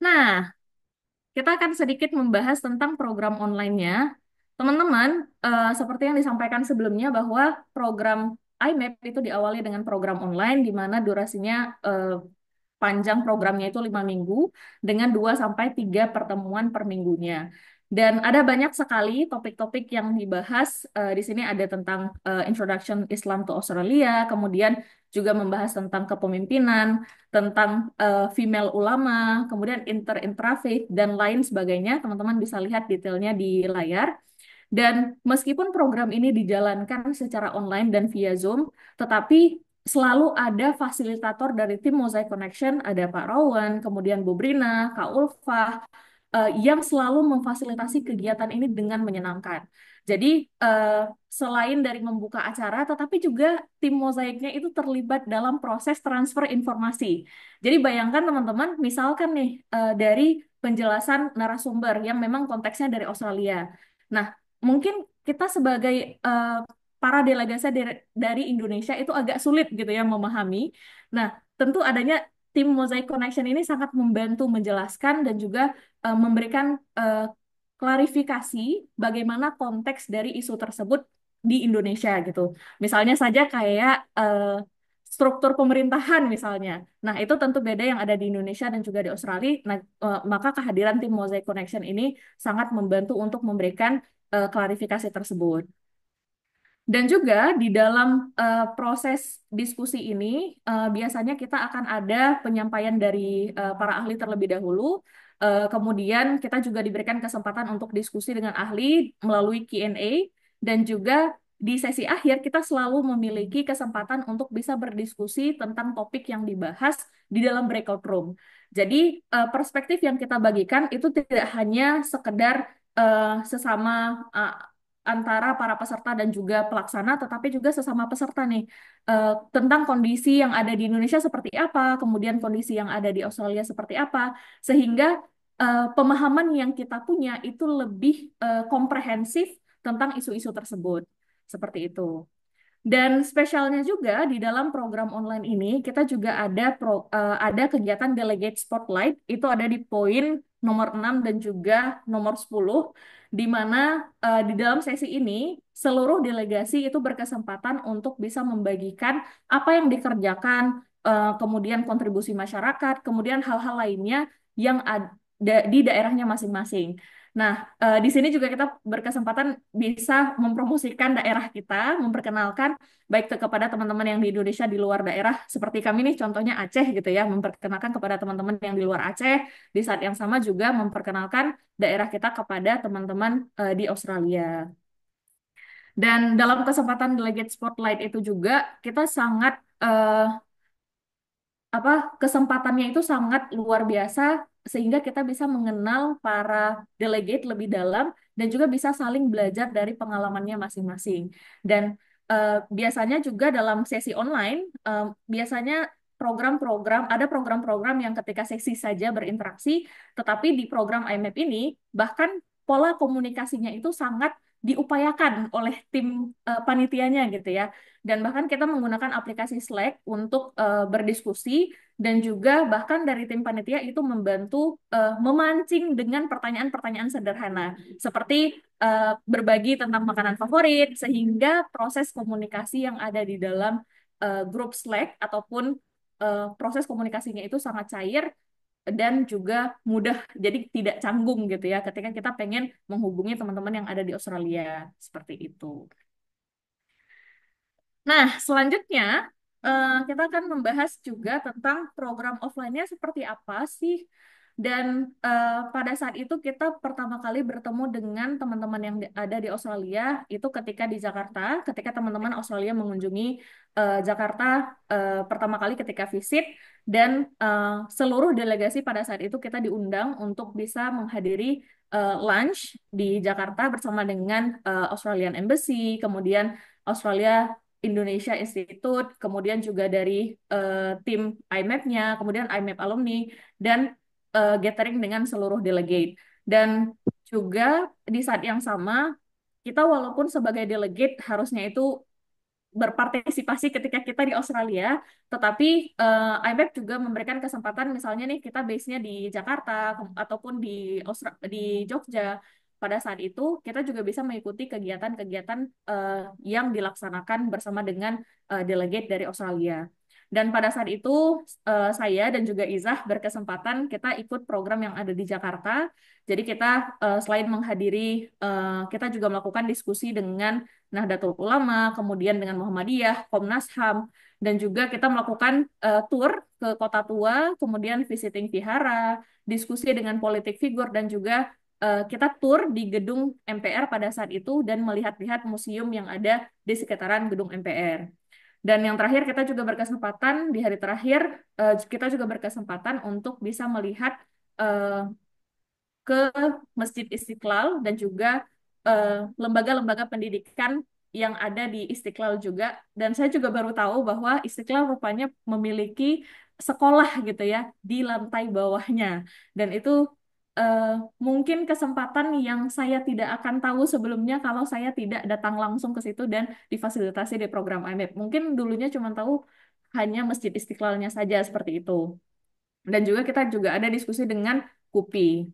Nah, kita akan sedikit membahas tentang program online-nya. Teman-teman, seperti yang disampaikan sebelumnya bahwa program IMAP itu diawali dengan program online di mana durasinya panjang programnya itu 5 minggu dengan 2 sampai 3 pertemuan per minggunya. Dan ada banyak sekali topik-topik yang dibahas. Di sini ada tentang Introduction Islam to Australia, kemudian juga membahas tentang kepemimpinan, tentang female ulama, kemudian inter-intrafaith, dan lain sebagainya. Teman-teman bisa lihat detailnya di layar. Dan meskipun program ini dijalankan secara online dan via Zoom, tetapi selalu ada fasilitator dari tim Mosaic Connection, ada Pak Rowan, kemudian Bu Brina, Kak Ulfa, yang selalu memfasilitasi kegiatan ini dengan menyenangkan. Jadi selain dari membuka acara, tetapi juga tim mozaiknya itu terlibat dalam proses transfer informasi. Jadi bayangkan teman-teman, misalkan nih dari penjelasan narasumber yang memang konteksnya dari Australia. Nah, mungkin kita sebagai para delegasi dari Indonesia itu agak sulit gitu ya memahami. Nah, tentu adanya tim Mosaic Connection ini sangat membantu menjelaskan dan juga memberikan klarifikasi bagaimana konteks dari isu tersebut di Indonesia gitu. Misalnya saja kayak struktur pemerintahan misalnya. Nah, itu tentu beda yang ada di Indonesia dan juga di Australia. Nah, maka kehadiran tim Mosaic Connection ini sangat membantu untuk memberikan klarifikasi tersebut. Dan juga di dalam proses diskusi ini, biasanya kita akan ada penyampaian dari para ahli terlebih dahulu. Kemudian kita juga diberikan kesempatan untuk diskusi dengan ahli melalui Q&A dan juga di sesi akhir kita selalu memiliki kesempatan untuk bisa berdiskusi tentang topik yang dibahas di dalam breakout room. Jadi perspektif yang kita bagikan itu tidak hanya sekedar sesama eh, antara para peserta dan juga pelaksana, tetapi juga sesama peserta nih tentang kondisi yang ada di Indonesia seperti apa, kemudian kondisi yang ada di Australia seperti apa, sehingga pemahaman yang kita punya itu lebih komprehensif tentang isu-isu tersebut. Seperti itu. Dan spesialnya juga di dalam program online ini kita juga ada kegiatan Delegate Spotlight itu ada di poin nomor 6 dan juga nomor 10 di mana di dalam sesi ini seluruh delegasi itu berkesempatan untuk bisa membagikan apa yang dikerjakan, kemudian kontribusi masyarakat, kemudian hal-hal lainnya yang ada di daerahnya masing-masing. Nah, di sini juga kita berkesempatan bisa mempromosikan daerah kita, memperkenalkan baik kepada teman-teman yang di Indonesia di luar daerah, seperti kami nih contohnya Aceh gitu ya, memperkenalkan kepada teman-teman yang di luar Aceh, di saat yang sama juga memperkenalkan daerah kita kepada teman-teman di Australia. Dan dalam kesempatan Delegate Spotlight itu juga kita sangat apa kesempatannya itu sangat luar biasa sehingga kita bisa mengenal para delegate lebih dalam dan juga bisa saling belajar dari pengalamannya masing-masing. Dan biasanya juga dalam sesi online biasanya ada program-program yang ketika sesi saja berinteraksi, tetapi di program IMAP ini bahkan pola komunikasinya itu sangat diupayakan oleh tim panitianya gitu ya. Dan bahkan kita menggunakan aplikasi Slack untuk berdiskusi dan juga bahkan dari tim panitia itu membantu memancing dengan pertanyaan-pertanyaan sederhana seperti berbagi tentang makanan favorit sehingga proses komunikasi yang ada di dalam grup Slack ataupun proses komunikasinya itu sangat cair dan juga mudah jadi tidak canggung gitu ya ketika kita pengen menghubungi teman-teman yang ada di Australia seperti itu. Nah, selanjutnya kita akan membahas juga tentang program offline-nya seperti apa sih. Dan pada saat itu kita pertama kali bertemu dengan teman-teman yang ada di Australia itu ketika di Jakarta, ketika teman-teman Australia mengunjungi Jakarta pertama kali ketika visit dan seluruh delegasi pada saat itu kita diundang untuk bisa menghadiri lunch di Jakarta bersama dengan Australian Embassy, kemudian Australia Indonesia Institute, kemudian juga dari tim IMAP-nya, kemudian IMAP alumni, dan gathering dengan seluruh delegate. Dan juga di saat yang sama, kita walaupun sebagai delegate harusnya itu berpartisipasi ketika kita di Australia, tetapi IMAP juga memberikan kesempatan misalnya nih kita base-nya di Jakarta ataupun di Jogja. Pada saat itu kita juga bisa mengikuti kegiatan-kegiatan yang dilaksanakan bersama dengan delegate dari Australia. Dan pada saat itu saya dan juga Izah berkesempatan kita ikut program yang ada di Jakarta. Jadi kita selain menghadiri, kita juga melakukan diskusi dengan Nahdlatul Ulama, kemudian dengan Muhammadiyah, Komnas HAM, dan juga kita melakukan tour ke Kota Tua, kemudian visiting vihara, diskusi dengan politik figur, dan juga kita tour di gedung MPR pada saat itu dan melihat-lihat museum yang ada di sekitaran gedung MPR. Dan yang terakhir kita juga berkesempatan di hari terakhir kita juga berkesempatan untuk bisa melihat eh, ke Masjid Istiqlal dan juga lembaga-lembaga pendidikan yang ada di Istiqlal juga. Dan saya juga baru tahu bahwa Istiqlal rupanya memiliki sekolah gitu ya di lantai bawahnya. Dan itu eh, mungkin kesempatan yang saya tidak akan tahu sebelumnya kalau saya tidak datang langsung ke situ dan difasilitasi di program IMAP. Mungkin dulunya cuma tahu hanya Masjid Istiqlalnya saja seperti itu. Dan juga kita juga ada diskusi dengan KUPI.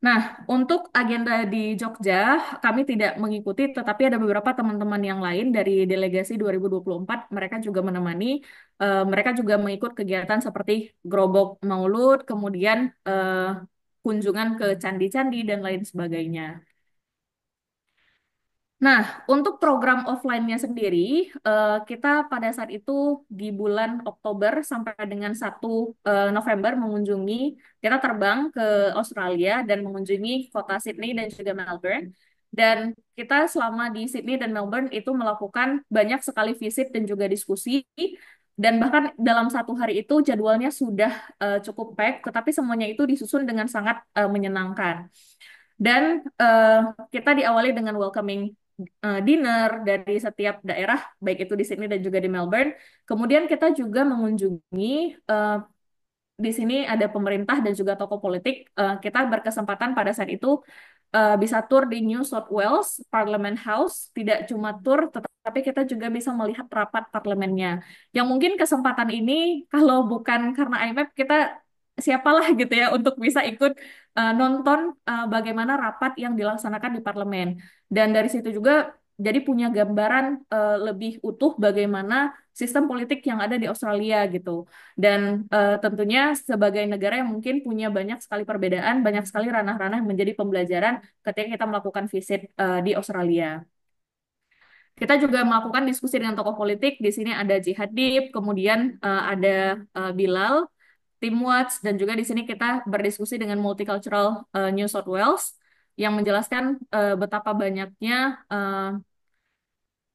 Nah, untuk agenda di Jogja, kami tidak mengikuti, tetapi ada beberapa teman-teman yang lain dari delegasi 2024, mereka juga menemani, mereka juga mengikut kegiatan seperti Gerobok Maulud, kemudian kunjungan ke candi-candi, dan lain sebagainya. Nah, untuk program offline-nya sendiri, kita pada saat itu di bulan Oktober sampai dengan 1 November kita terbang ke Australia dan mengunjungi kota Sydney dan juga Melbourne. Dan kita selama di Sydney dan Melbourne itu melakukan banyak sekali visit dan juga diskusi. Dan bahkan dalam satu hari itu jadwalnya sudah cukup pack, tetapi semuanya itu disusun dengan sangat menyenangkan. Dan eh, kita diawali dengan welcoming dinner dari setiap daerah, baik itu di Sydney dan juga di Melbourne. Kemudian kita juga mengunjungi eh, di sini ada pemerintah dan juga tokoh politik. Kita berkesempatan pada saat itu bisa tur di New South Wales Parliament House. Tidak cuma tur, tetapi kita juga bisa melihat rapat parlemennya. Yang mungkin kesempatan ini, kalau bukan karena IMF, kita siapalah gitu ya untuk bisa ikut nonton bagaimana rapat yang dilaksanakan di parlemen. Dan dari situ juga jadi punya gambaran lebih utuh bagaimana sistem politik yang ada di Australia gitu. Dan tentunya sebagai negara yang mungkin punya banyak sekali perbedaan, banyak sekali ranah-ranah yang menjadi pembelajaran ketika kita melakukan visit di Australia. Kita juga melakukan diskusi dengan tokoh politik. Di sini ada Jihad Dip, kemudian ada Bilal, Tim Watts, dan juga di sini kita berdiskusi dengan Multicultural New South Wales yang menjelaskan betapa banyaknya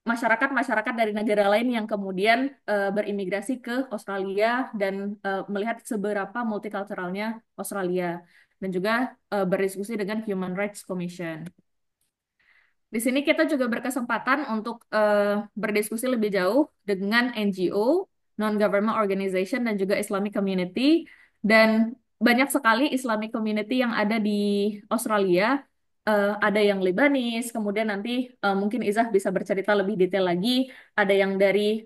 masyarakat-masyarakat dari negara lain yang kemudian berimigrasi ke Australia dan melihat seberapa multikulturalnya Australia dan juga berdiskusi dengan Human Rights Commission. Di sini kita juga berkesempatan untuk berdiskusi lebih jauh dengan NGO, non-government organization dan juga Islamic community dan banyak sekali Islamic community yang ada di Australia. Ada yang Lebanese, kemudian nanti mungkin Izah bisa bercerita lebih detail lagi. Ada yang dari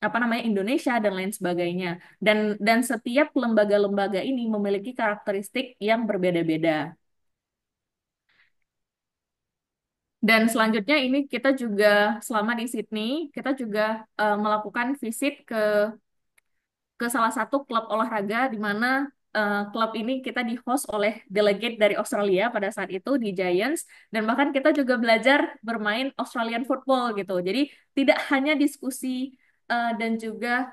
apa namanya Indonesia dan lain sebagainya. Dan setiap lembaga-lembaga ini memiliki karakteristik yang berbeda-beda. Dan selanjutnya ini kita juga selama di Sydney, kita juga melakukan visit ke salah satu klub olahraga di mana klub ini kita di-host oleh delegate dari Australia pada saat itu di Giants dan bahkan kita juga belajar bermain Australian football gitu. Jadi tidak hanya diskusi dan juga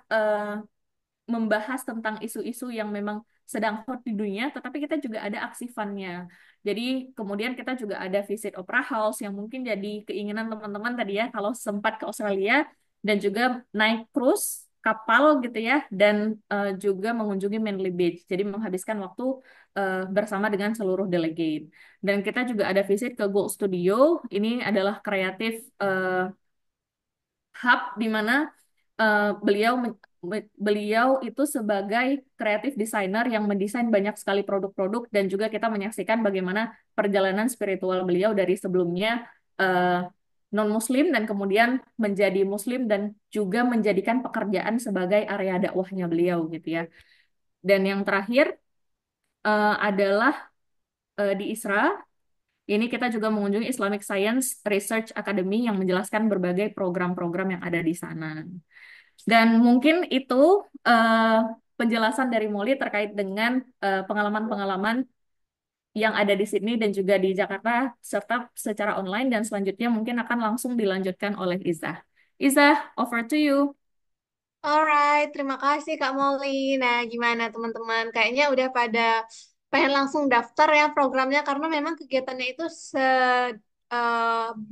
membahas tentang isu-isu yang memang sedang hot di dunia, tetapi kita juga ada aksi fun-nya. Jadi kemudian kita juga ada visit Opera House yang mungkin jadi keinginan teman-teman tadi ya kalau sempat ke Australia dan juga naik cruise kapal gitu ya dan juga mengunjungi Manly Beach. Jadi menghabiskan waktu bersama dengan seluruh delegate. Dan kita juga ada visit ke Gold Studio. Ini adalah kreatif hub di mana beliau itu sebagai kreatif designer yang mendesain banyak sekali produk-produk dan juga kita menyaksikan bagaimana perjalanan spiritual beliau dari sebelumnya non-Muslim dan kemudian menjadi Muslim dan juga menjadikan pekerjaan sebagai area dakwahnya beliau gitu ya. Dan yang terakhir adalah di ISRA. Ini kita juga mengunjungi Islamic Science Research Academy yang menjelaskan berbagai program-program yang ada di sana. Dan mungkin itu eh, penjelasan dari Molly terkait dengan pengalaman-pengalaman yang ada di Sydney dan juga di Jakarta, serta secara online, dan selanjutnya mungkin akan langsung dilanjutkan oleh Izzah. Izzah, over to you. Alright, terima kasih Kak Molly. Nah, gimana teman-teman? Kayaknya udah pada pengen langsung daftar ya programnya karena memang kegiatannya itu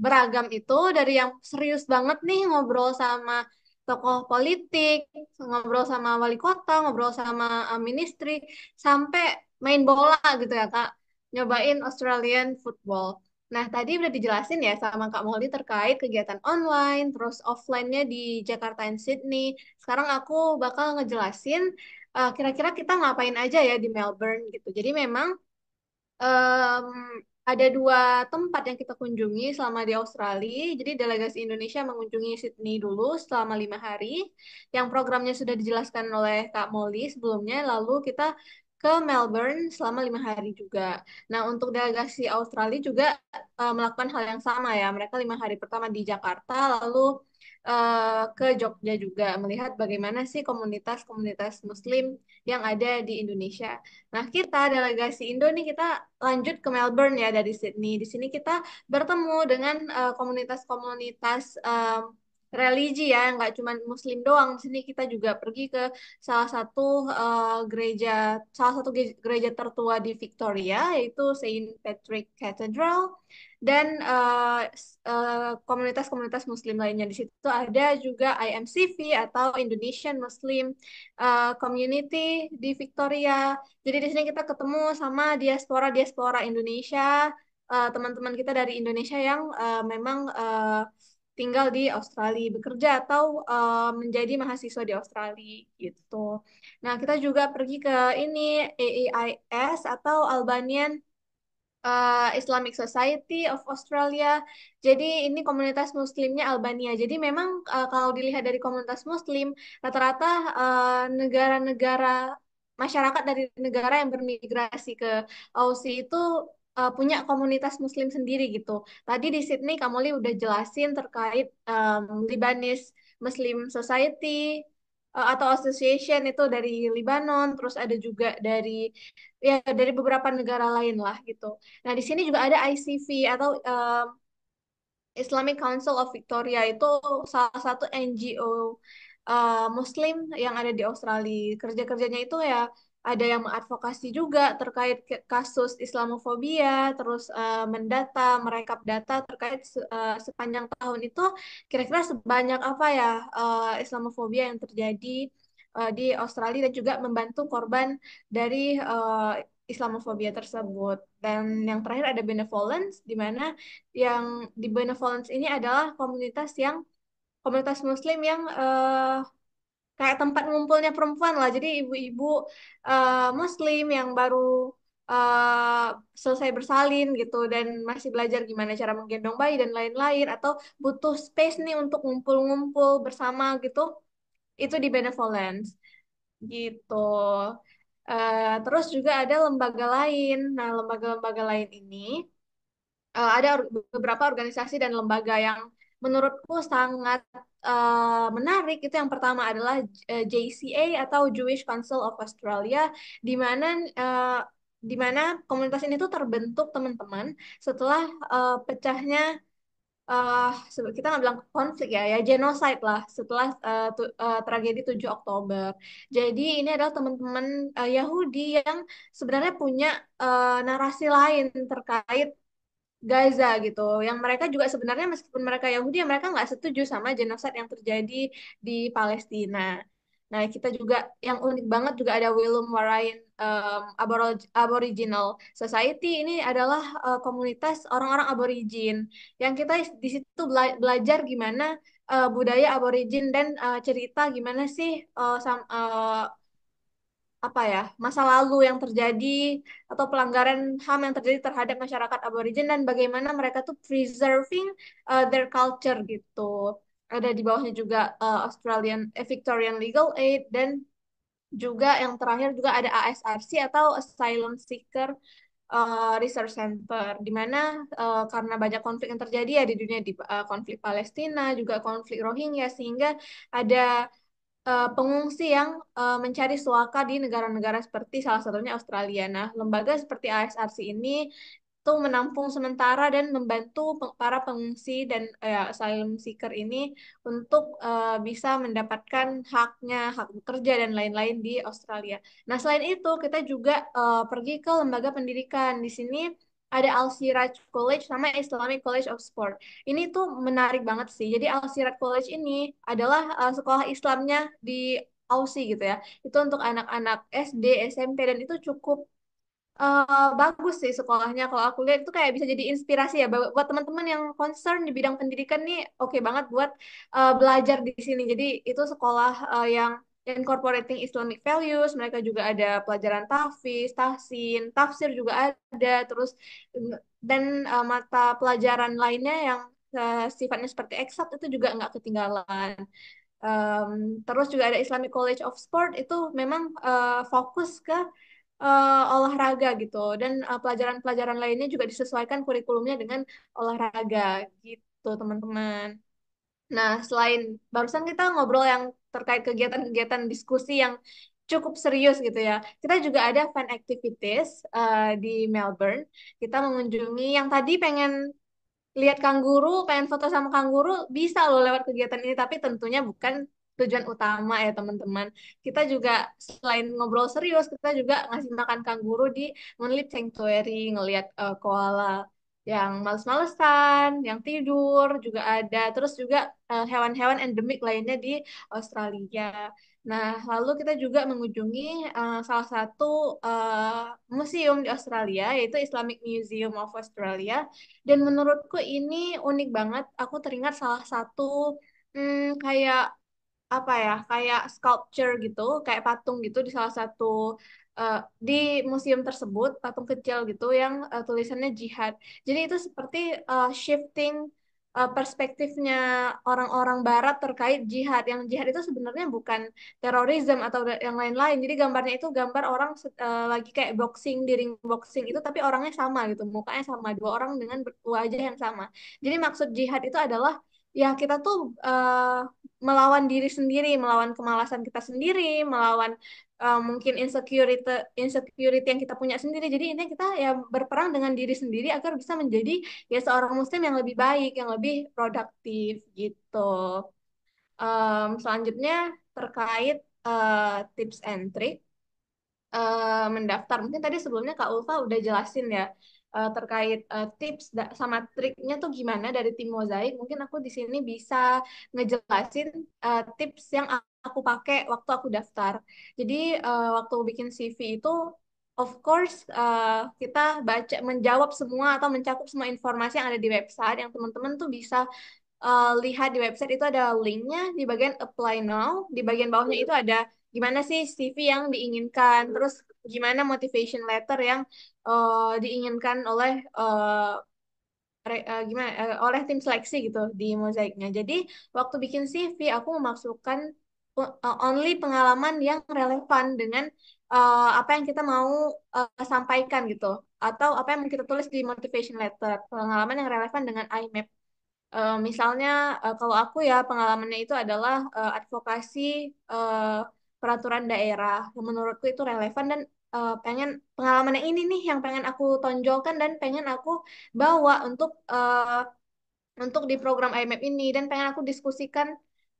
beragam itu dari yang serius banget nih ngobrol sama tokoh politik, ngobrol sama wali kota, ngobrol sama ministry, sampai main bola gitu ya Kak. Nyobain Australian football. Nah, tadi udah dijelasin ya sama Kak Molly terkait kegiatan online, terus offline-nya di Jakarta dan Sydney. Sekarang aku bakal ngejelasin kira-kira kita ngapain aja ya di Melbourne gitu. Jadi memang em, ada dua tempat yang kita kunjungi selama di Australia. Jadi delegasi Indonesia mengunjungi Sydney dulu selama 5 hari. Yang programnya sudah dijelaskan oleh Kak Molly sebelumnya. Lalu kita ke Melbourne selama 5 hari juga. Nah, untuk delegasi Australia juga melakukan hal yang sama ya. Mereka 5 hari pertama di Jakarta, lalu ke Jogja juga melihat bagaimana sih komunitas-komunitas Muslim yang ada di Indonesia. Nah, kita delegasi Indo nih kita lanjut ke Melbourne ya dari Sydney. Di sini kita bertemu dengan komunitas-komunitas religi ya, nggak cuma Muslim doang. Di sini kita juga pergi ke salah satu gereja, salah satu gereja tertua di Victoria, yaitu Saint Patrick Cathedral, dan komunitas-komunitas Muslim lainnya. Di situ ada juga IMCV atau Indonesian Muslim Community di Victoria. Jadi di sini kita ketemu sama diaspora-diaspora Indonesia, teman-teman kita dari Indonesia yang memang tinggal di Australia, bekerja atau menjadi mahasiswa di Australia gitu. Nah, kita juga pergi ke ini AAIS atau Albanian Islamic Society of Australia. Jadi ini komunitas Muslimnya Albania. Jadi memang kalau dilihat dari komunitas Muslim, rata-rata negara-negara masyarakat dari negara yang bermigrasi ke Aussie itu punya komunitas Muslim sendiri gitu. Tadi di Sydney Kamoli udah jelasin terkait Lebanese Muslim Society atau Association itu dari Lebanon, terus ada juga dari beberapa negara lain lah gitu. Nah, di sini juga ada ICV atau Islamic Council of Victoria, itu salah satu NGO Muslim yang ada di Australia. Kerja-kerjanya itu ya ada yang mengadvokasi juga terkait kasus Islamofobia, terus mendata, merekap data terkait sepanjang tahun itu kira-kira sebanyak apa ya Islamofobia yang terjadi di Australia, dan juga membantu korban dari Islamofobia tersebut. Dan yang terakhir ada Benevolence, di mana yang di Benevolence ini adalah komunitas Muslim yang kayak tempat ngumpulnya perempuan lah. Jadi ibu-ibu Muslim yang baru eh, selesai bersalin gitu dan masih belajar gimana cara menggendong bayi dan lain-lain, atau butuh space nih untuk ngumpul-ngumpul bersama gitu, itu di Benevolence gitu. Terus juga ada lembaga lain. Nah, lembaga-lembaga lain ini ada beberapa organisasi dan lembaga yang menurutku sangat menarik. Itu yang pertama adalah JCA atau Jewish Council of Australia, di mana eh, di mana komunitas ini tuh terbentuk teman-teman setelah pecahnya kita nggak bilang konflik ya genocide lah setelah tragedi 7 Oktober. Jadi ini adalah teman-teman Yahudi yang sebenarnya punya narasi lain terkait Gaza gitu. Yang mereka juga sebenarnya meskipun mereka Yahudi, ya mereka nggak setuju sama genocide yang terjadi di Palestina. Nah, kita juga yang unik banget juga ada Willem Warain Aboriginal Society. Ini adalah komunitas orang-orang aborigin yang kita di situ belajar gimana budaya aborigin dan cerita gimana sih apa ya masa lalu yang terjadi atau pelanggaran HAM yang terjadi terhadap masyarakat aborigin, dan bagaimana mereka tuh preserving their culture gitu. Ada di bawahnya juga Victorian Legal Aid, dan juga yang terakhir juga ada ASRC atau Asylum Seeker Research Center, di mana karena banyak konflik yang terjadi ya di dunia, di konflik Palestina juga konflik Rohingya, sehingga ada pengungsi yang mencari suaka di negara-negara seperti salah satunya Australia. Nah, lembaga seperti ASRC ini tuh menampung sementara dan membantu para pengungsi dan asylum seeker ini untuk bisa mendapatkan haknya, hak bekerja dan lain-lain di Australia. Nah, selain itu kita juga pergi ke lembaga pendidikan. Di sini ada Al Siraj College sama Islamic College of Sport. Ini tuh menarik banget sih. Jadi Al Siraj College ini adalah sekolah Islamnya di Aussie gitu ya. Itu untuk anak-anak SD, SMP, dan itu cukup bagus sih sekolahnya. Kalau aku lihat itu kayak bisa jadi inspirasi ya buat teman-teman yang concern di bidang pendidikan nih, oke banget buat belajar di sini. Jadi itu sekolah yang incorporating Islamic values. Mereka juga ada pelajaran tahfiz, tahsin, tafsir juga ada. Terus dan mata pelajaran lainnya yang sifatnya seperti eksak itu juga nggak ketinggalan. Terus juga ada Islamic College of Sport, itu memang fokus ke olahraga gitu, dan pelajaran-pelajaran lainnya juga disesuaikan kurikulumnya dengan olahraga gitu teman-teman. Nah, selain barusan kita ngobrol yang terkait kegiatan-kegiatan diskusi yang cukup serius gitu ya, kita juga ada fun activities di Melbourne. Kita mengunjungi yang tadi pengen lihat kanguru, pengen foto sama kanguru, bisa loh lewat kegiatan ini. Tapi tentunya bukan tujuan utama ya teman-teman. Kita juga selain ngobrol serius, kita juga ngasih makan kanguru di Moonlit Sanctuary, ngelihat koala yang males-malesan, yang tidur juga ada. Terus juga hewan-hewan endemik lainnya di Australia. Nah, lalu kita juga mengunjungi salah satu museum di Australia, yaitu Islamic Museum of Australia. Dan menurutku ini unik banget. Aku teringat salah satu kayak apa ya, kayak sculpture gitu, kayak patung gitu di salah satu eh, di museum tersebut, patung kecil gitu yang tulisannya jihad. Jadi itu seperti shifting perspektifnya orang-orang Barat terkait jihad. Yang jihad itu sebenarnya bukan terorisme atau yang lain-lain. Jadi gambarnya itu gambar orang lagi kayak boxing di ring boxing itu, tapi orangnya sama gitu, mukanya sama, dua orang dengan wajah yang sama. Jadi maksud jihad itu adalah ya kita tuh melawan diri sendiri, melawan kemalasan kita sendiri, melawan mungkin insecurity insecurity yang kita punya sendiri. Jadi ini kita ya berperang dengan diri sendiri agar bisa menjadi ya seorang muslim yang lebih baik, yang lebih produktif gitu. Selanjutnya terkait tips and trick mendaftar. Mungkin tadi sebelumnya Kak Ulfa udah jelasin ya terkait tips sama triknya tuh gimana dari tim Mozaik. Mungkin aku di sini bisa ngejelasin tips yang aku pakai waktu aku daftar. Jadi waktu bikin CV itu of course kita baca menjawab semua atau mencakup semua informasi yang ada di website yang teman-teman tuh bisa lihat di website itu ada linknya di bagian apply now, di bagian bawahnya itu ada gimana sih CV yang diinginkan, terus gimana motivation letter yang diinginkan oleh oleh tim seleksi gitu di mozaiknya. Jadi waktu bikin CV aku memasukkan only pengalaman yang relevan dengan apa yang kita mau sampaikan gitu, atau apa yang mau kita tulis di motivation letter, pengalaman yang relevan dengan IMAP. Misalnya kalau aku ya pengalamannya itu adalah advokasi eh, peraturan daerah yang menurutku itu relevan dan pengen pengalaman yang ini nih yang pengen aku tonjolkan dan pengen aku bawa untuk di program IMAP ini dan pengen aku diskusikan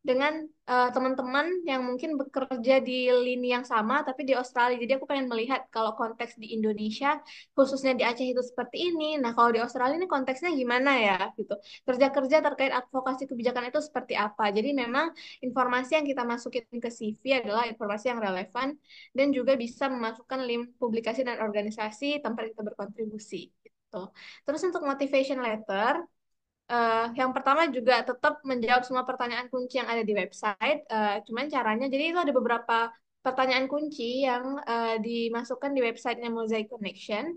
dengan teman-teman yang mungkin bekerja di lini yang sama tapi di Australia. Jadi aku pengen melihat kalau konteks di Indonesia, khususnya di Aceh itu seperti ini. Nah, kalau di Australia ini konteksnya gimana ya gitu. Kerja-kerja terkait advokasi kebijakan itu seperti apa. Jadi memang informasi yang kita masukin ke CV adalah informasi yang relevan dan juga bisa memasukkan link publikasi dan organisasi tempat kita berkontribusi gitu. Terus untuk motivation letter, yang pertama juga tetap menjawab semua pertanyaan kunci yang ada di website. Cuman caranya, jadi itu ada beberapa pertanyaan kunci yang dimasukkan di websitenya Mosaic Connection.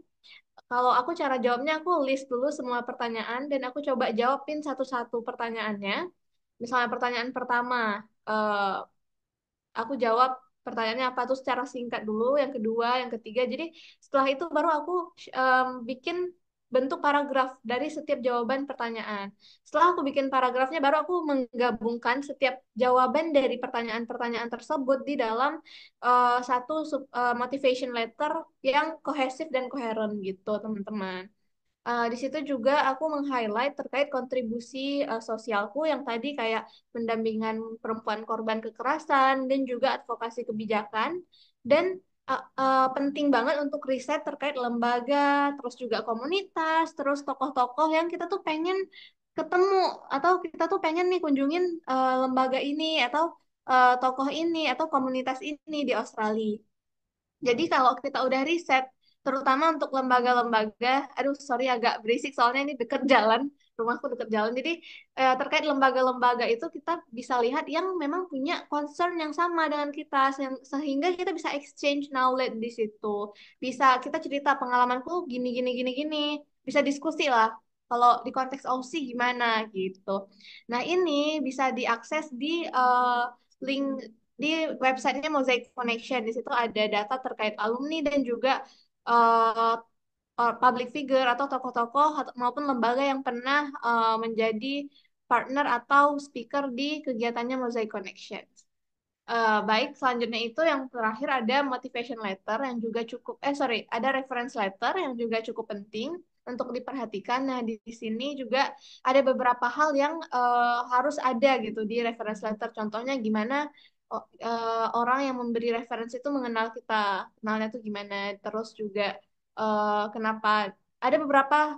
Kalau aku cara jawabnya, aku list dulu semua pertanyaan dan aku coba jawabin satu-satu pertanyaannya. Misalnya pertanyaan pertama, eh, aku jawab pertanyaannya apa tuh secara singkat dulu, yang kedua, yang ketiga. Jadi setelah itu baru aku bikin bentuk paragraf dari setiap jawaban pertanyaan. Setelah aku bikin paragrafnya, baru aku menggabungkan setiap jawaban dari pertanyaan-pertanyaan tersebut di dalam satu motivation letter yang kohesif dan koheren gitu, teman-teman. Di situ juga aku meng-highlight terkait kontribusi sosialku yang tadi kayak pendampingan perempuan korban kekerasan dan juga advokasi kebijakan dan penting banget untuk riset terkait lembaga, terus juga komunitas, terus tokoh-tokoh yang kita tuh pengen ketemu atau kita tuh pengen nih kunjungin lembaga ini atau tokoh ini atau komunitas ini di Australia. Jadi kalau kita udah riset, terutama untuk lembaga-lembaga, aduh sorry agak berisik soalnya ini deket jalan, rumahku deket jalan. Jadi terkait lembaga-lembaga itu kita bisa lihat yang memang punya concern yang sama dengan kita, sehingga kita bisa exchange knowledge di situ. Bisa kita cerita pengalamanku gini gini gini gini, bisa diskusi lah. Kalau di konteks OSI gimana gitu. Nah ini bisa diakses di link di websitenya Mosaic Connection. Di situ ada data terkait alumni dan juga uh, public figure atau tokoh-tokoh maupun lembaga yang pernah menjadi partner atau speaker di kegiatannya Mosaic Connection. Baik, selanjutnya itu yang terakhir ada motivation letter yang juga cukup, sorry, ada reference letter yang juga cukup penting. untuk diperhatikan. Nah, di sini juga ada beberapa hal yang harus ada gitu di reference letter. Contohnya gimana orang yang memberi referensi itu mengenal kita, kenalnya tuh gimana. Terus juga kenapa ada beberapa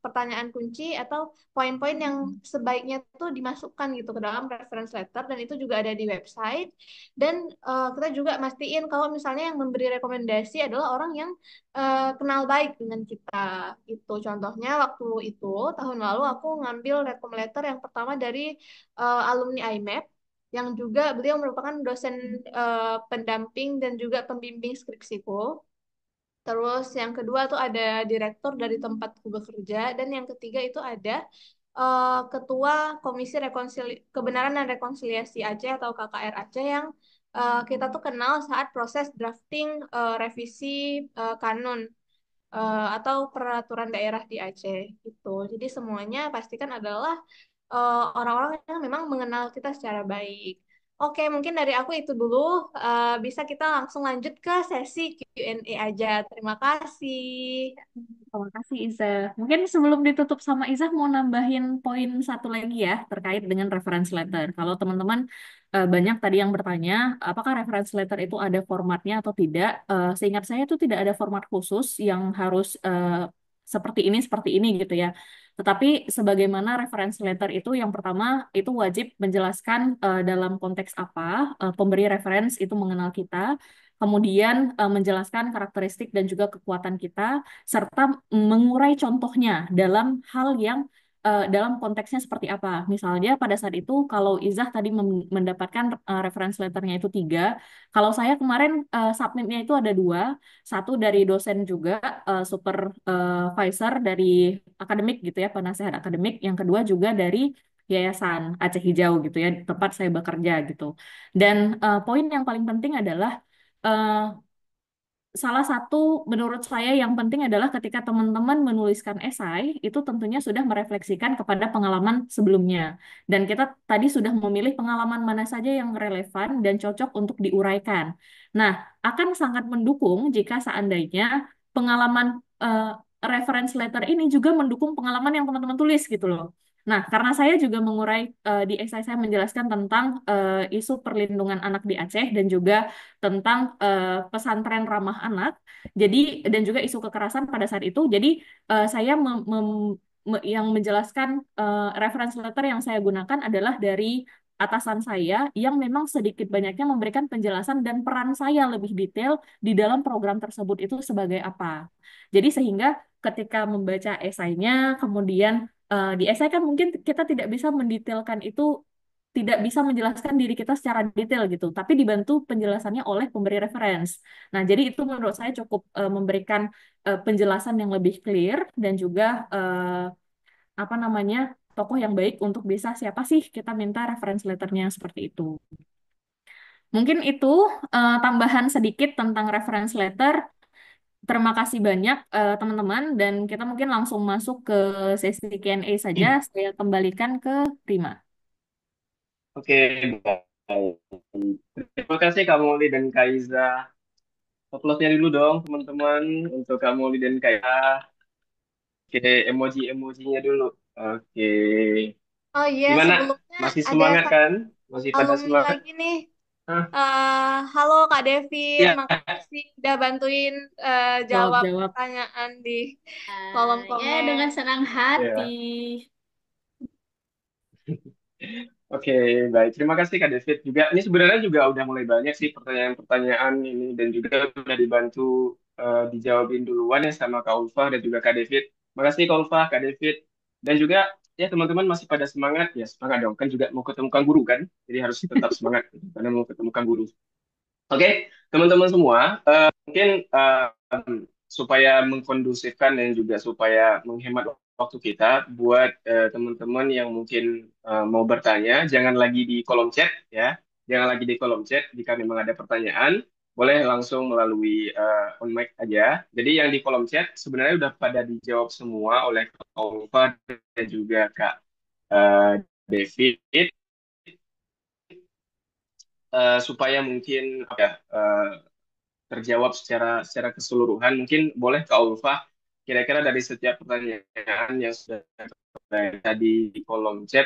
pertanyaan kunci atau poin-poin yang sebaiknya tuh dimasukkan gitu ke dalam reference letter dan itu juga ada di website. Dan kita juga mastiin kalau misalnya yang memberi rekomendasi adalah orang yang kenal baik dengan kita. Itu contohnya waktu itu tahun lalu aku ngambil rekom letter yang pertama dari alumni IMAP yang juga beliau merupakan dosen pendamping dan juga pembimbing skripsiku. Terus yang kedua tuh ada direktur dari tempatku bekerja dan yang ketiga itu ada ketua Komisi Kebenaran dan Rekonsiliasi Aceh atau KKR Aceh yang kita tuh kenal saat proses drafting revisi kanun atau peraturan daerah di Aceh gitu. Jadi semuanya pastikan adalah orang-orang yang memang mengenal kita secara baik. Oke, mungkin dari aku itu dulu. Bisa kita langsung lanjut ke sesi Q&A aja. Terima kasih. Terima kasih Iza. Mungkin sebelum ditutup sama Iza mau nambahin poin satu lagi ya terkait dengan reference letter. Kalau teman-teman banyak tadi yang bertanya, apakah reference letter itu ada formatnya atau tidak? Seingat saya itu tidak ada format khusus yang harus seperti ini gitu ya. Tetapi sebagaimana reference letter itu yang pertama itu wajib menjelaskan dalam konteks apa pemberi reference itu mengenal kita, kemudian menjelaskan karakteristik dan juga kekuatan kita serta mengurai contohnya dalam hal yang dalam konteksnya seperti apa. Misalnya pada saat itu kalau Izah tadi mendapatkan reference letternya itu 3, kalau saya kemarin submitnya itu ada 2, satu dari dosen juga supervisor dari akademik gitu ya, penasehat akademik, yang kedua juga dari Yayasan Aceh Hijau gitu ya, tempat saya bekerja gitu. Dan poin yang paling penting adalah eh, salah satu menurut saya yang penting adalah ketika teman-teman menuliskan esai, itu tentunya sudah merefleksikan kepada pengalaman sebelumnya. Dan kita tadi sudah memilih pengalaman mana saja yang relevan dan cocok untuk diuraikan. Nah, akan sangat mendukung jika seandainya pengalaman reference letter ini juga mendukung pengalaman yang teman-teman tulis gitu loh. Nah, karena saya juga mengurai di esai saya menjelaskan tentang isu perlindungan anak di Aceh dan juga tentang pesantren ramah anak. Jadi dan juga isu kekerasan pada saat itu. Jadi saya yang menjelaskan reference letter yang saya gunakan adalah dari atasan saya yang memang sedikit banyaknya memberikan penjelasan dan peran saya lebih detail di dalam program tersebut itu sebagai apa. Jadi sehingga ketika membaca esainya, kemudian di esai kan mungkin kita tidak bisa mendetailkan itu, tidak bisa menjelaskan diri kita secara detail gitu, tapi dibantu penjelasannya oleh pemberi reference. Nah, jadi itu menurut saya cukup memberikan penjelasan yang lebih clear dan juga apa namanya tokoh yang baik untuk bisa siapa sih kita minta reference letternya seperti itu. Mungkin itu tambahan sedikit tentang reference letter. Terima kasih banyak teman-teman dan kita mungkin langsung masuk ke sesi Q&A saja. Saya kembalikan ke Prima. Oke, baik. Terima kasih Kak Moli dan Kak Iza. Uploadnya dulu dong teman-teman untuk Kak Moli dan Kak Iza. Oke, emoji-emojinya dulu. Oke. Oh iya, Gimana? sebelumnya Masih ada semangat satu kan? Masih pada alumni semangat? lagi nih. Hah? Halo Kak Devin, Ya, makasih udah bantuin jawab Jawab-jawab. pertanyaan di kolom Ya, dengan komen. senang hati. ya. Oke, baik. Terima kasih Kak David juga. Ini sebenarnya juga udah mulai banyak sih pertanyaan-pertanyaan ini dan juga udah dibantu dijawabin duluan ya sama Kak Ulfa dan juga Kak David. Makasih Kak Ulfa, Kak David. Dan juga ya teman-teman masih pada semangat ya semangat dong kan juga mau ketemu Kang Guru kan. Jadi harus tetap semangat gitu, karena mau ketemu Kang Guru. Oke, teman-teman semua, mungkin supaya mengkondusifkan dan juga supaya menghemat waktu kita buat teman-teman yang mungkin mau bertanya, jangan lagi di kolom chat ya, jangan lagi di kolom chat. Jika memang ada pertanyaan, boleh langsung melalui on mic aja. Jadi yang di kolom chat sebenarnya udah pada dijawab semua oleh Kak Ulfa dan juga Kak eh, David. Supaya mungkin apa ya, terjawab secara secara keseluruhan. Mungkin boleh Kak Ulfa kira-kira dari setiap pertanyaan yang sudah tadi di kolom chat,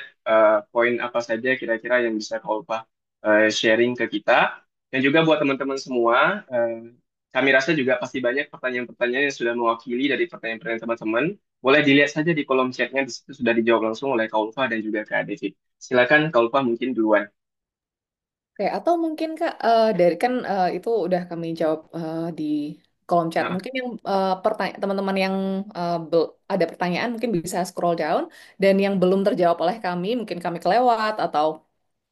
poin apa saja kira-kira yang bisa Kak Ulfa sharing ke kita. Dan juga buat teman-teman semua, kami rasa juga pasti banyak pertanyaan-pertanyaan yang sudah mewakili dari pertanyaan-pertanyaan teman-teman. Boleh dilihat saja di kolom chatnya, di situ sudah dijawab langsung oleh Kak Ulfa dan juga Kak David. Silakan Kak Ulfa mungkin duluan. Oke, atau mungkin Kak, dari kan itu udah kami jawab di kolom chat. Nah, Mungkin yang teman-teman yang ada pertanyaan mungkin bisa scroll down, dan yang belum terjawab oleh kami, mungkin kami kelewat atau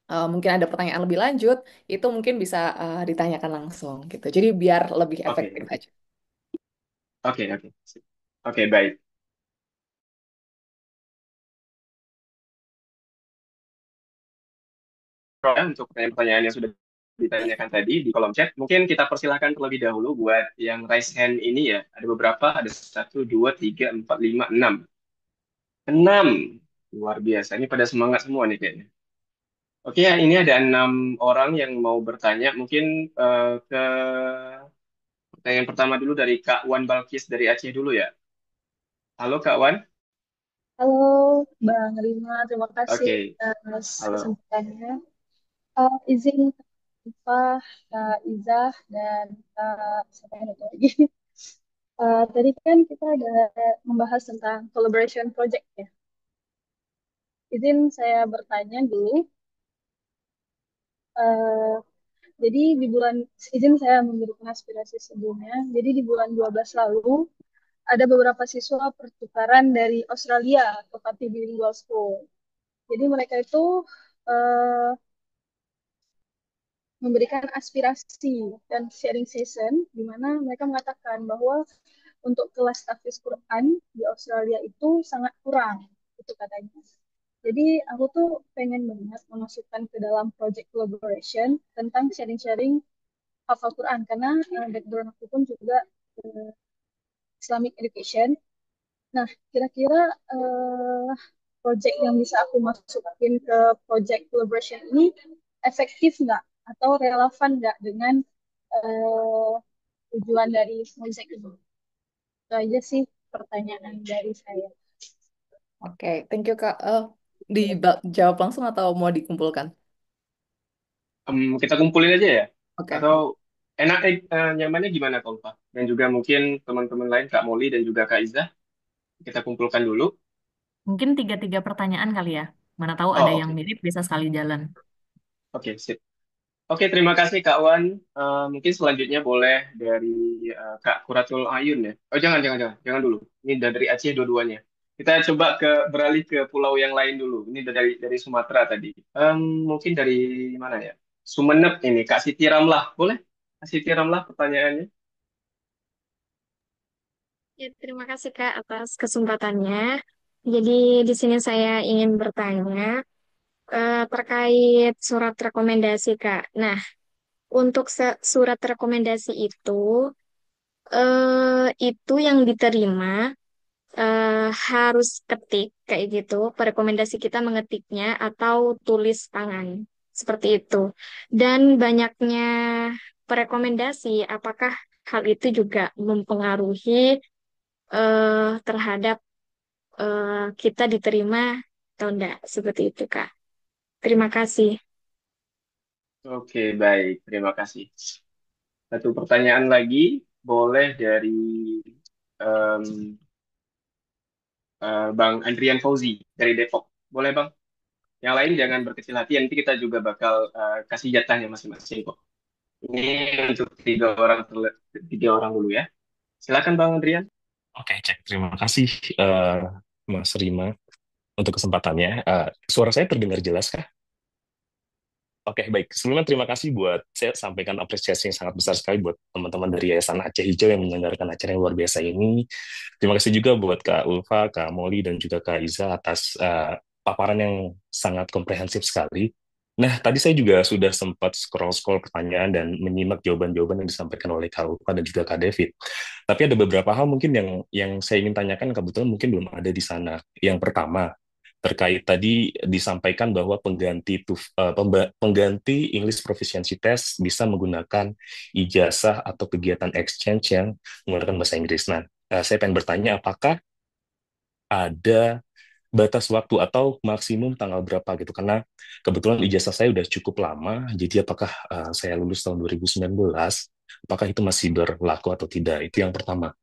mungkin ada pertanyaan lebih lanjut, itu mungkin bisa ditanyakan langsung gitu. Jadi biar lebih oke, efektif aja. oke, oke. Oke, baik. Untuk pertanyaan-pertanyaan yang sudah ditanyakan tadi di kolom chat, mungkin kita persilahkan terlebih dahulu buat yang raise hand ini ya. Ada beberapa, ada 1, 2, 3, 4, 5, 6. 6. Luar biasa, ini pada semangat semua nih kayaknya. Oke, ya, ini ada 6 orang yang mau bertanya. Mungkin ke pertanyaan pertama dulu dari Kak Wan Balkis dari Aceh dulu ya. Halo Kak Wan. Halo, Bang Rima. Terima kasih Oke, atas halo. kesempatannya. Izin Kak Kak Izah, dan siapa yang satu lagi. Tadi kan kita ada membahas tentang collaboration project ya. Izin saya bertanya dulu. eh, jadi di bulan, izin saya memberikan aspirasi sebelumnya. Jadi di bulan 12 lalu, ada beberapa siswa pertukaran dari Australia ke Pati Bilingual School. Jadi mereka itu eh, memberikan aspirasi dan sharing session di mana mereka mengatakan bahwa untuk kelas tahfiz Quran di Australia itu sangat kurang, itu katanya. Jadi aku tuh pengen banget memasukkan ke dalam project collaboration tentang sharing-sharing hafal Quran, karena background aku pun juga eh, Islamic education. Nah, kira-kira project yang bisa aku masukin ke project collaboration ini efektif nggak atau relevan nggak dengan eh, tujuan dari project ini? Itu aja sih pertanyaan dari saya. Oke, thank you Kak. Dijawab langsung atau mau dikumpulkan? Kita kumpulin aja ya. Oke. Atau nyamannya gimana Kak Ulfa? Dan juga mungkin teman-teman lain Kak Moli dan juga Kak Izzah. Kita kumpulkan dulu. Mungkin tiga-tiga pertanyaan kali ya. Mana tahu ada Oh, yang oke. mirip bisa sekali jalan. Oke, sip. Oke, terima kasih Kak Wan. Mungkin selanjutnya boleh dari Kak Kuratul Ayun ya. Oh, jangan, jangan, jangan, jangan dulu. Ini udah dari Aceh dua-duanya. Kita coba beralih ke pulau yang lain dulu. Ini udah dari Sumatera tadi. Mungkin dari mana ya? Sumeneb ini, Kak Siti Ramlah. Boleh? Kak Siti Ramlah pertanyaannya. Ya, terima kasih Kak atas kesempatannya. Jadi di sini saya ingin bertanya terkait surat rekomendasi Kak. Nah, untuk surat rekomendasi itu yang diterima harus ketik kayak gitu. Rekomendasi kita mengetiknya atau tulis tangan seperti itu. Dan banyaknya rekomendasi, apakah hal itu juga mempengaruhi terhadap kita diterima atau enggak seperti itu Kak. Terima kasih. Oke, baik. Terima kasih. Satu pertanyaan lagi. Boleh dari em, Bang Andrian Fauzi dari Depok. Boleh Bang? Yang lain jangan berkecil hati, nanti kita juga bakal kasih jatahnya masing-masing kok. Ini untuk 3 orang 3 orang dulu ya. Silakan Bang Adrian. Oke, cek. Terima kasih, Mas Rima, untuk kesempatannya. Suara saya terdengar jelas kah? Oke, baik. Sebelumnya terima kasih buat saya sampaikan apresiasi yang sangat besar sekali buat teman-teman dari Yayasan Aceh Hijau yang menyelenggarakan acara yang luar biasa ini. Terima kasih juga buat Kak Ulfa, Kak Moli, dan juga Kak Iza atas paparan yang sangat komprehensif sekali. Nah, tadi saya juga sudah sempat scroll-scroll pertanyaan dan menyimak jawaban-jawaban yang disampaikan oleh Kak Ulfa dan juga Kak David. Tapi ada beberapa hal mungkin yang saya ingin tanyakan kebetulan mungkin belum ada di sana. Yang pertama, terkait tadi disampaikan bahwa pengganti English Proficiency Test bisa menggunakan ijazah atau kegiatan exchange yang menggunakan bahasa Inggris. Nah, Saya pengen bertanya apakah ada batas waktu atau maksimum tanggal berapa gitu, karena kebetulan ijazah saya udah cukup lama, jadi apakah saya lulus tahun 2019, apakah itu masih berlaku atau tidak, itu yang pertama.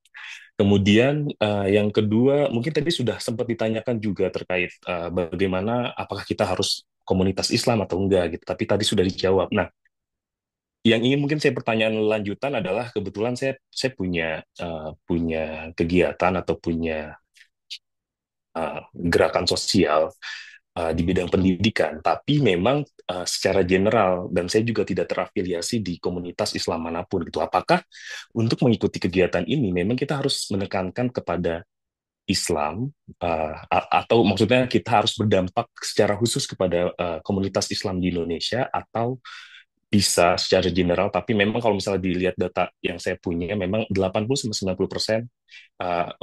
Kemudian yang kedua, mungkin tadi sudah sempat ditanyakan juga terkait bagaimana apakah kita harus komunitas Islam atau enggak gitu, tapi tadi sudah dijawab. Nah, yang ingin mungkin saya pertanyaan lanjutan adalah kebetulan saya punya kegiatan atau punya gerakan sosial di bidang pendidikan, tapi memang secara general dan saya juga tidak terafiliasi di komunitas Islam manapun gitu. Apakah untuk mengikuti kegiatan ini memang kita harus menekankan kepada Islam atau maksudnya kita harus berdampak secara khusus kepada komunitas Islam di Indonesia atau bisa secara general, tapi memang kalau misalnya dilihat data yang saya punya, memang 80-90%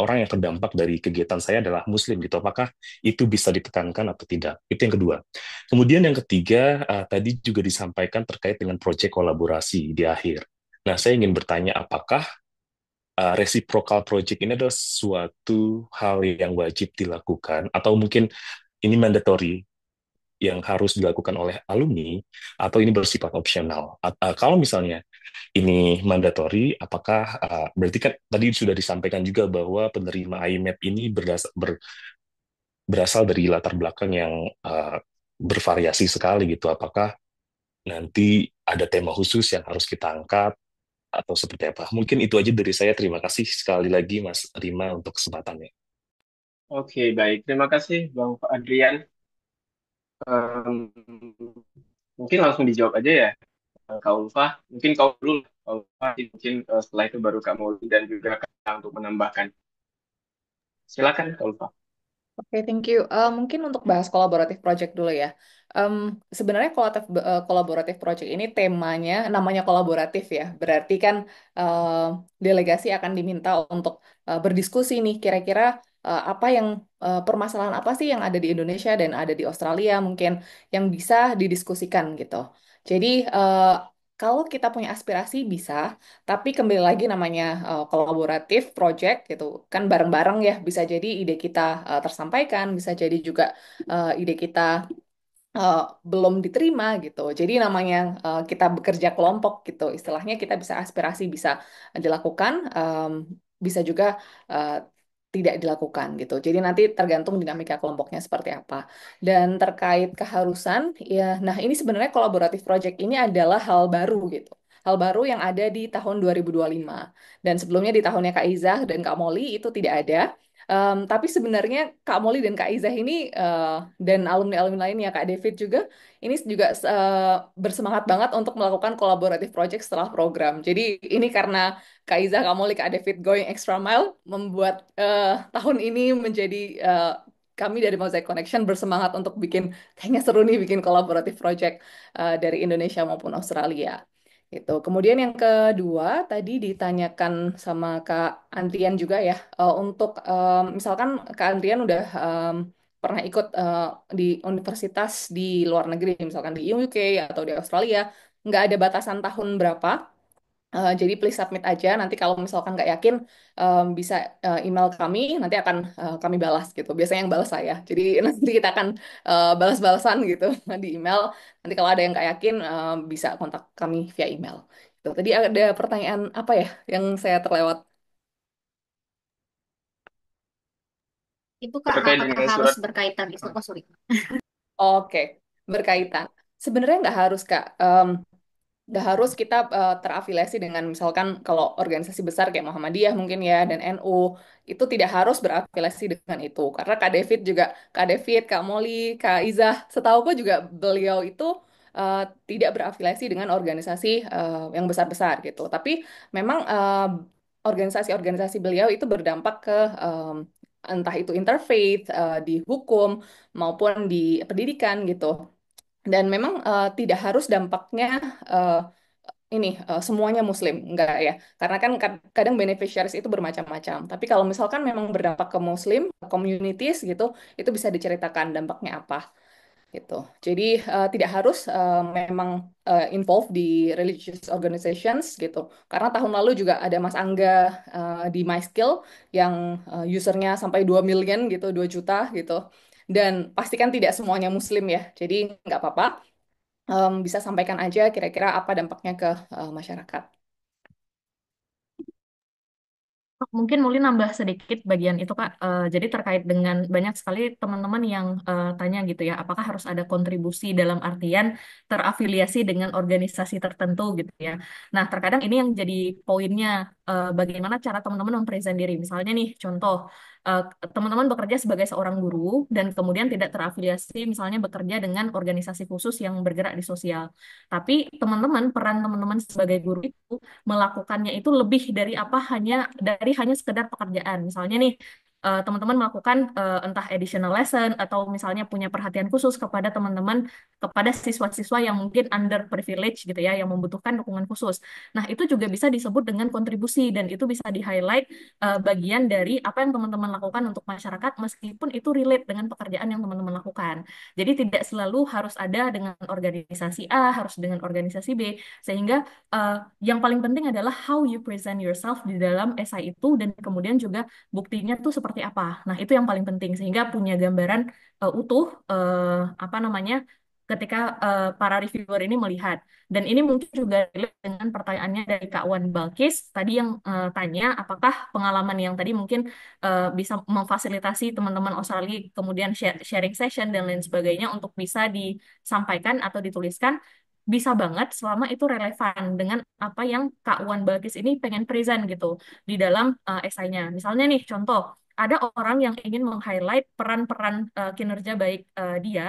orang yang terdampak dari kegiatan saya adalah Muslim gitu. Apakah itu bisa ditekankan atau tidak? Itu yang kedua. Kemudian yang ketiga, tadi juga disampaikan terkait dengan proyek kolaborasi di akhir. Nah, saya ingin bertanya apakah reciprocal project ini adalah suatu hal yang wajib dilakukan atau mungkin ini mandatory yang harus dilakukan oleh alumni atau ini bersifat opsional. Kalau misalnya ini mandatory, apakah berarti kan tadi sudah disampaikan juga bahwa penerima IMAP ini berasal dari latar belakang yang bervariasi sekali gitu. Apakah nanti ada tema khusus yang harus kita angkat atau seperti apa? Mungkin itu aja dari saya. Terima kasih sekali lagi Mas Rima untuk kesempatannya. Oke, baik. Terima kasih Bang Adrian. Em, Mungkin langsung dijawab aja ya, Kak Ulfa. Mungkin kau dulu, Kak Ulfa. Mungkin setelah itu baru Kak Mauli dan juga Kak untuk menambahkan. Silakan, Kak Ulfa. Oke, thank you. Mungkin untuk bahas kolaboratif project dulu ya. Em, Sebenarnya kolaboratif project ini temanya namanya kolaboratif ya. Berarti kan delegasi akan diminta untuk berdiskusi nih kira-kira apa yang permasalahan apa sih yang ada di Indonesia dan ada di Australia mungkin yang bisa didiskusikan gitu. Jadi kalau kita punya aspirasi bisa, tapi kembali lagi namanya kolaboratif project gitu kan bareng-bareng ya bisa jadi ide kita tersampaikan, bisa jadi juga ide kita eh, belum diterima gitu. Jadi namanya kita bekerja kelompok gitu. Istilahnya kita bisa aspirasi bisa dilakukan, bisa juga eh, tidak dilakukan gitu. Jadi nanti tergantung dinamika kelompoknya seperti apa. Dan terkait keharusan, ya, nah ini sebenarnya kolaboratif project ini adalah hal baru gitu. Hal baru yang ada di tahun 2025. Dan sebelumnya di tahunnya Kak Izah dan Kak Moli itu tidak ada. Tapi sebenarnya Kak Moli dan Kak Izah ini dan alumni-alumni lainnya Kak David juga ini juga bersemangat banget untuk melakukan collaborative project setelah program. Jadi ini karena Kak Iza, Kak Moli, Kak David going extra mile membuat tahun ini menjadi kami dari Mosaic Connection bersemangat untuk bikin kayaknya seru nih bikin collaborative project dari Indonesia maupun Australia. Gitu. Kemudian yang kedua tadi ditanyakan sama Kak Antrian juga ya untuk misalkan Kak Antrian udah pernah ikut di universitas di luar negeri misalkan di UK atau di Australia nggak ada batasan tahun berapa. Jadi please submit aja. Nanti kalau misalkan nggak yakin bisa email kami. Nanti akan kami balas gitu. Biasanya yang balas saya. Jadi nanti kita akan balas-balasan gitu di email. Nanti kalau ada yang nggak yakin bisa kontak kami via email. Gitu. Tadi ada pertanyaan apa ya yang saya terlewat? Itu Kak, Terkait apakah dengan harus surat. berkaitan itu? Oh, sorry. Oke, berkaitan. Sebenarnya nggak harus Kak. Nggak harus kita terafiliasi dengan misalkan kalau organisasi besar kayak Muhammadiyah mungkin ya dan NU itu tidak harus berafiliasi dengan itu karena Kak David juga Kak David, Kak Moli, Kak Izah setahuku juga beliau itu eh, tidak berafiliasi dengan organisasi yang besar-besar gitu tapi memang organisasi-organisasi beliau itu berdampak ke entah itu interfaith di hukum maupun di pendidikan gitu dan memang tidak harus dampaknya eh, ini semuanya Muslim, enggak ya. Karena kan kadang beneficiaries itu bermacam-macam. Tapi kalau misalkan memang berdampak ke Muslim, communities gitu, itu bisa diceritakan dampaknya apa. gitu. Jadi tidak harus memang involved di religious organizations gitu. Karena tahun lalu juga ada Mas Angga di MySkill yang usernya sampai 2 million gitu, 2 juta gitu. Dan pastikan tidak semuanya Muslim ya. Jadi nggak apa-apa. Bisa sampaikan aja kira-kira apa dampaknya ke masyarakat. Mungkin Muli nambah sedikit bagian itu Kak. Jadi terkait dengan banyak sekali teman-teman yang tanya gitu ya, apakah harus ada kontribusi dalam artian terafiliasi dengan organisasi tertentu gitu ya. Nah, terkadang ini yang jadi poinnya, bagaimana cara teman-teman mempresent diri. Misalnya nih, contoh, eh, teman-teman bekerja sebagai seorang guru dan kemudian tidak terafiliasi, misalnya bekerja dengan organisasi khusus yang bergerak di sosial. Tapi teman-teman, peran teman-teman sebagai guru itu melakukannya itu lebih dari apa hanya sekedar pekerjaan. Misalnya nih teman-teman melakukan entah additional lesson atau misalnya punya perhatian khusus kepada teman-teman kepada siswa-siswa yang mungkin underprivileged gitu ya, yang membutuhkan dukungan khusus. Nah, itu juga bisa disebut dengan kontribusi dan itu bisa di-highlight bagian dari apa yang teman-teman lakukan untuk masyarakat meskipun itu relate dengan pekerjaan yang teman-teman lakukan. Jadi tidak selalu harus ada dengan organisasi A, harus dengan organisasi B, sehingga uh, yang paling penting adalah how you present yourself di dalam esai itu dan kemudian juga buktinya tuh seperti apa. Nah, itu yang paling penting sehingga punya gambaran utuh apa namanya ketika para reviewer ini melihat. Dan ini mungkin juga relate dengan pertanyaannya dari Kak Wan Balkis tadi yang tanya apakah pengalaman yang tadi mungkin bisa memfasilitasi teman-teman Australia kemudian sharing session dan lain sebagainya untuk bisa disampaikan atau dituliskan bisa banget selama itu relevan dengan apa yang Kak Wan Bagis ini pengen present gitu di dalam esainya. Misalnya nih contoh, ada orang yang ingin meng-highlight peran-peran kinerja baik dia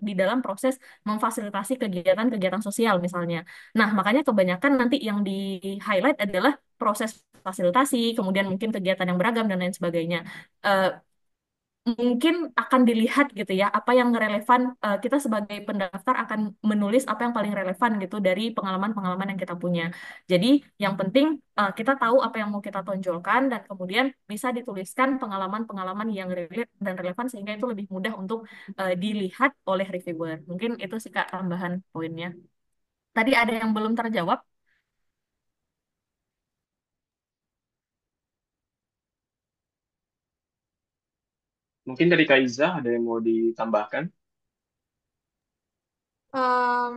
di dalam proses memfasilitasi kegiatan-kegiatan sosial misalnya. Nah, makanya kebanyakan nanti yang di-highlight adalah proses fasilitasi, kemudian mungkin kegiatan yang beragam dan lain sebagainya. Eh, Mungkin akan dilihat gitu ya apa yang relevan, kita sebagai pendaftar akan menulis apa yang paling relevan gitu dari pengalaman-pengalaman yang kita punya. Jadi yang penting kita tahu apa yang mau kita tonjolkan dan kemudian bisa dituliskan pengalaman-pengalaman yang relate dan relevan sehingga itu lebih mudah untuk dilihat oleh reviewer. Mungkin itu sih Kak tambahan poinnya. Tadi ada yang belum terjawab. Mungkin dari Kaiza ada yang mau ditambahkan? Em,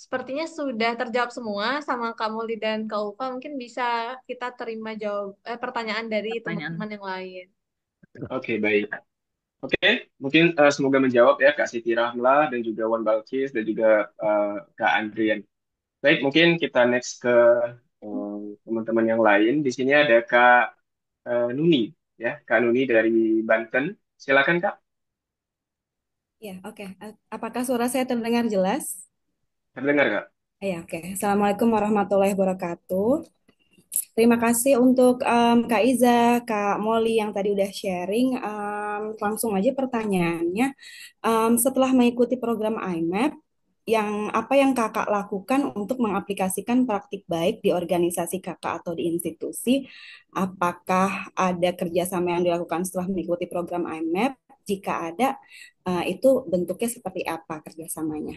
Sepertinya sudah terjawab semua sama Kak Muli dan Kak Ulfa. Mungkin bisa kita terima pertanyaan dari Pertanyaan. teman-teman yang lain. Oke, baik. Oke, mungkin semoga menjawab ya Kak Siti Rahmlah dan juga Wan Balkis dan juga Kak Andrian. Baik, mungkin kita next ke teman-teman yang lain. Di sini ada Kak Nuni, ya, Kak Nuni dari Banten. Silakan Kak, Ya, oke. Apakah suara saya terdengar jelas? terdengar Kak. Ya, oke. Assalamualaikum warahmatullahi wabarakatuh. Terima kasih untuk Kak Iza, Kak Molly yang tadi udah sharing. Langsung aja pertanyaannya. Setelah mengikuti program IMAP, apa yang kakak lakukan untuk mengaplikasikan praktik baik di organisasi kakak atau di institusi? Apakah ada kerjasama yang dilakukan setelah mengikuti program IMAP? Jika ada, itu bentuknya seperti apa kerjasamanya?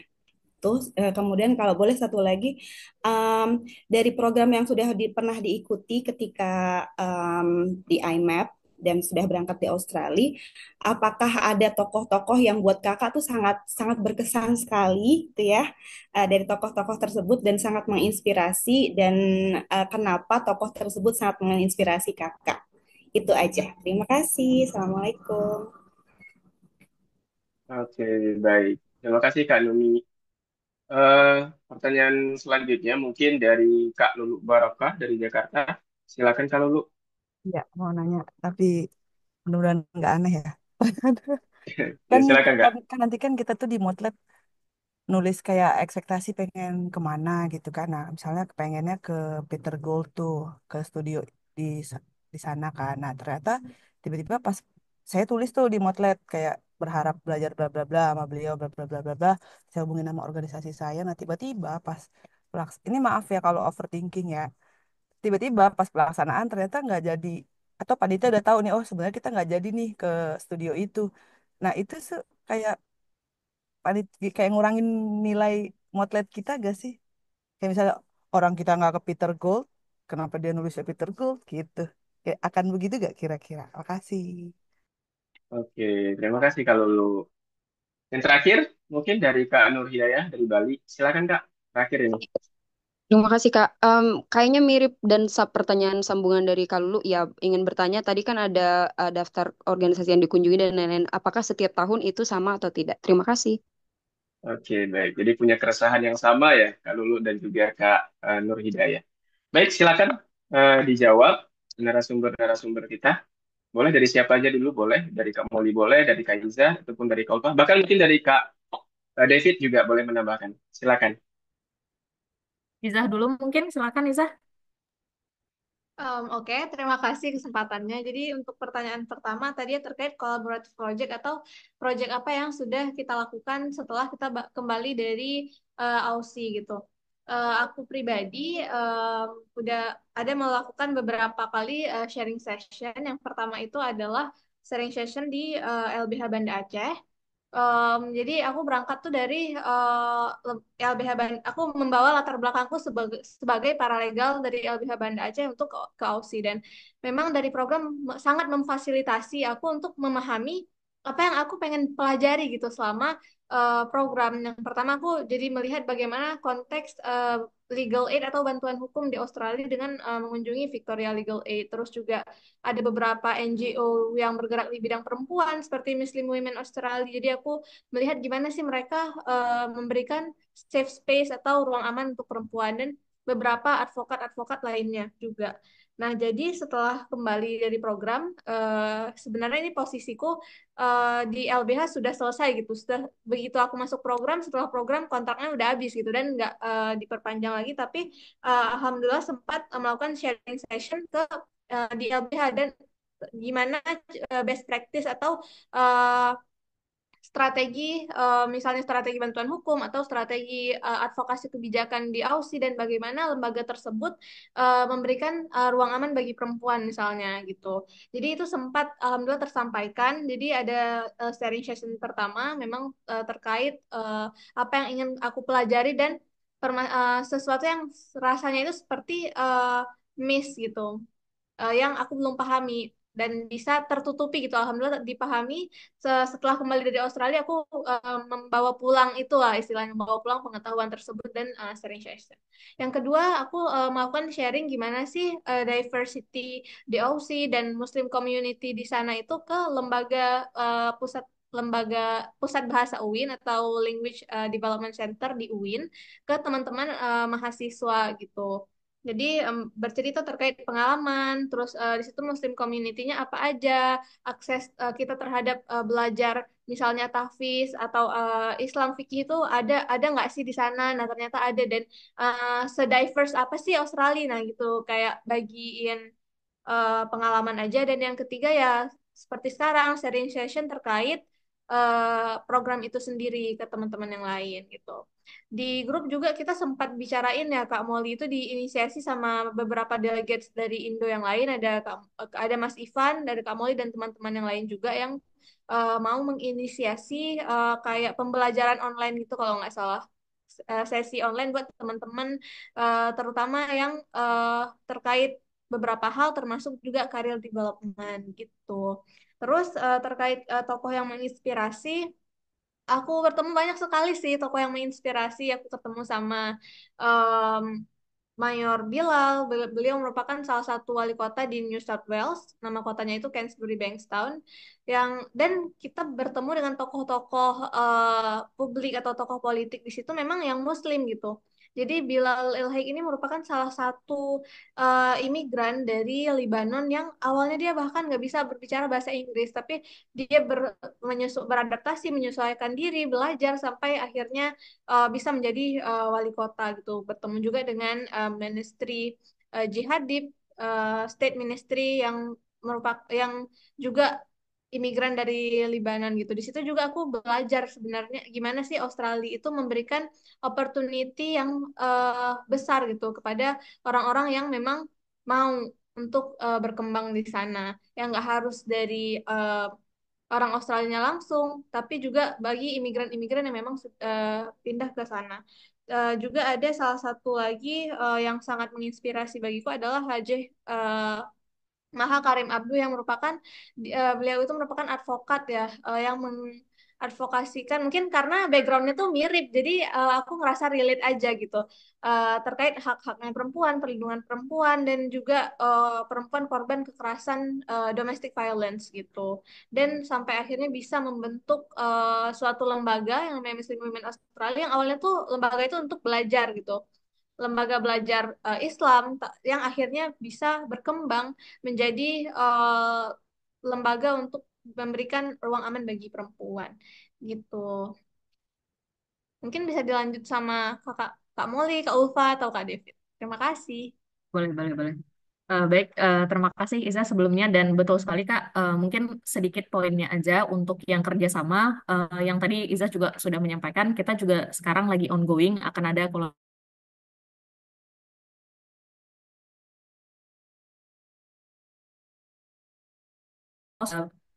Terus kemudian kalau boleh satu lagi, em, dari program yang sudah pernah diikuti ketika di IMAP dan sudah berangkat di Australia, apakah ada tokoh-tokoh yang buat kakak tuh sangat sangat berkesan sekali, gitu ya, dari tokoh-tokoh tersebut dan sangat menginspirasi dan kenapa tokoh tersebut sangat menginspirasi kakak? Itu aja. Terima kasih. Assalamualaikum. Oke, baik. Terima kasih Kak Nuni. Eh, Pertanyaan selanjutnya mungkin dari Kak Lulu Barokah dari Jakarta. Silakan Kak Lulu. Ya, mau nanya, tapi mudah-mudahan nggak aneh ya. Ya, Kan, silakan Kak. kan nanti kan kita tuh di Motlet nulis kayak ekspektasi pengen kemana gitu kan. Nah, misalnya pengennya ke Peter Gold tuh, ke studio di di sana kan. Nah, ternyata tiba-tiba pas saya tulis tuh di Motlet kayak berharap belajar bla bla bla sama beliau bla bla bla bla bla. Saya hubungin nama organisasi saya. Nah, tiba-tiba pas ini maaf ya kalau overthinking ya. Tiba-tiba pas pelaksanaan ternyata nggak jadi atau panitia udah tahu nih oh sebenarnya kita nggak jadi nih ke studio itu. Nah, itu kayak kayak ngurangin nilai motlet kita gak sih? Kayak misalnya orang kita nggak ke Peter Gold, kenapa dia nulisnya Peter Gold gitu? Kayak akan begitu gak kira-kira? Makasih. Oke, terima kasih kalau lu. Yang terakhir, mungkin dari Kak Nur Hidayah dari Bali. Silakan Kak, terakhir ini. Terima kasih Kak. Kayaknya mirip dan pertanyaan sambungan dari Kak Lulu. Ya, ingin bertanya tadi kan ada daftar organisasi yang dikunjungi dan lain-lain. Apakah setiap tahun itu sama atau tidak? Terima kasih. Oke, baik. Jadi punya keresahan yang sama ya, Kak Lulu dan juga Kak Nur Hidayah. Baik, silakan dijawab narasumber-narasumber kita. Boleh dari siapa aja dulu, boleh. Dari Kak Moli boleh, dari Kak Iza, ataupun dari Kak Ulfa. Bahkan mungkin dari Kak David juga boleh menambahkan. Silakan. Izah dulu mungkin, silakan Izah. Oke, terima kasih kesempatannya. Jadi untuk pertanyaan pertama tadi ya terkait collaborative project atau project apa yang sudah kita lakukan setelah kita kembali dari Aussie gitu. Aku pribadi udah ada melakukan beberapa kali sharing session. Yang pertama itu adalah sharing session di LBH Banda Aceh. Jadi aku berangkat tuh dari LBH Banda. Aku membawa latar belakangku sebagai paralegal dari LBH Banda Aceh untuk ke Aussie dan memang dari program sangat memfasilitasi aku untuk memahami apa yang aku pengen pelajari gitu selama program. Yang pertama aku jadi melihat bagaimana konteks legal aid atau bantuan hukum di Australia dengan mengunjungi Victoria Legal Aid. Terus juga ada beberapa NGO yang bergerak di bidang perempuan seperti Muslim Women Australia. Jadi aku melihat gimana sih mereka memberikan safe space atau ruang aman untuk perempuan dan beberapa advokat-advokat lainnya juga. Nah, jadi setelah kembali dari program, sebenarnya ini posisiku di LBH sudah selesai gitu. Sudah begitu aku masuk program, setelah program kontraknya udah habis gitu dan nggak diperpanjang lagi. Tapi alhamdulillah sempat melakukan sharing session ke di LBH dan gimana best practice atau uh, strategi misalnya strategi bantuan hukum atau strategi advokasi kebijakan di Aussie dan bagaimana lembaga tersebut memberikan ruang aman bagi perempuan misalnya gitu. Jadi itu sempat alhamdulillah tersampaikan. Jadi ada sharing session pertama memang terkait apa yang ingin aku pelajari dan sesuatu yang rasanya itu seperti miss gitu yang aku belum pahami dan bisa tertutupi gitu. Alhamdulillah dipahami. Setelah kembali dari Australia, aku membawa pulang itulah istilahnya, membawa pulang pengetahuan tersebut dan sharing session. Yang kedua, aku melakukan sharing gimana sih diversity di Aussie dan Muslim community di sana itu ke lembaga pusat bahasa UIN atau Language Development Center di UIN ke teman-teman mahasiswa gitu. Jadi bercerita terkait pengalaman, terus di situ Muslim community-nya apa aja, akses kita terhadap belajar misalnya tahfiz atau Islam fikih itu ada nggak sih di sana? Nah ternyata ada dan sediverse apa sih Australia? Nah gitu kayak bagiin pengalaman aja dan yang ketiga ya seperti sekarang sharing session terkait program itu sendiri ke teman-teman yang lain gitu. Di grup juga kita sempat bicarain ya Kak Molly itu diinisiasi sama beberapa delegates dari Indo yang lain ada Mas Ivan dari Kak Molly dan teman-teman yang lain juga yang mau menginisiasi kayak pembelajaran online gitu kalau nggak salah sesi online buat teman-teman terutama yang terkait beberapa hal termasuk juga career development gitu. Terus terkait tokoh yang menginspirasi, aku bertemu banyak sekali sih tokoh yang menginspirasi. Aku ketemu sama em, Mayor Bilal. Beliau merupakan salah satu wali kota di New South Wales. Nama kotanya itu Canterbury Bankstown. Dan kita bertemu dengan tokoh-tokoh publik atau tokoh politik di situ memang yang Muslim gitu. Jadi Bilal Ilhaik ini merupakan salah satu imigran dari Lebanon yang awalnya dia bahkan nggak bisa berbicara bahasa Inggris, tapi dia beradaptasi, menyesuaikan diri, belajar sampai akhirnya bisa menjadi wali kota gitu. Bertemu juga dengan Ministry Jihadib, State Ministry yang yang juga imigran dari Libanon gitu. Di situ juga aku belajar sebenarnya gimana sih Australia itu memberikan opportunity yang besar gitu kepada orang-orang yang memang mau untuk berkembang di sana. Yang nggak harus dari orang Australianya langsung, tapi juga bagi imigran-imigran yang memang pindah ke sana. Juga ada salah satu lagi yang sangat menginspirasi bagiku adalah Hajj Maha Karim Abduh yang merupakan beliau itu merupakan advokat ya yang mengadvokasikan mungkin karena backgroundnya tuh mirip jadi aku ngerasa relate aja gitu terkait hak-haknya perempuan, perlindungan perempuan dan juga perempuan korban kekerasan domestic violence gitu dan sampai akhirnya bisa membentuk suatu lembaga yang namanya Muslim Women Australia yang awalnya tuh lembaga itu untuk belajar gitu lembaga belajar Islam yang akhirnya bisa berkembang menjadi lembaga untuk memberikan ruang aman bagi perempuan gitu. Mungkin bisa dilanjut sama kakak Kak Molly, Kak Ulfa atau Kak David. Terima kasih. Boleh, boleh, boleh. Baik, terima kasih Iza sebelumnya dan betul sekali Kak. Mungkin sedikit poinnya aja untuk yang kerjasama, yang tadi Iza juga sudah menyampaikan, kita juga sekarang lagi ongoing akan ada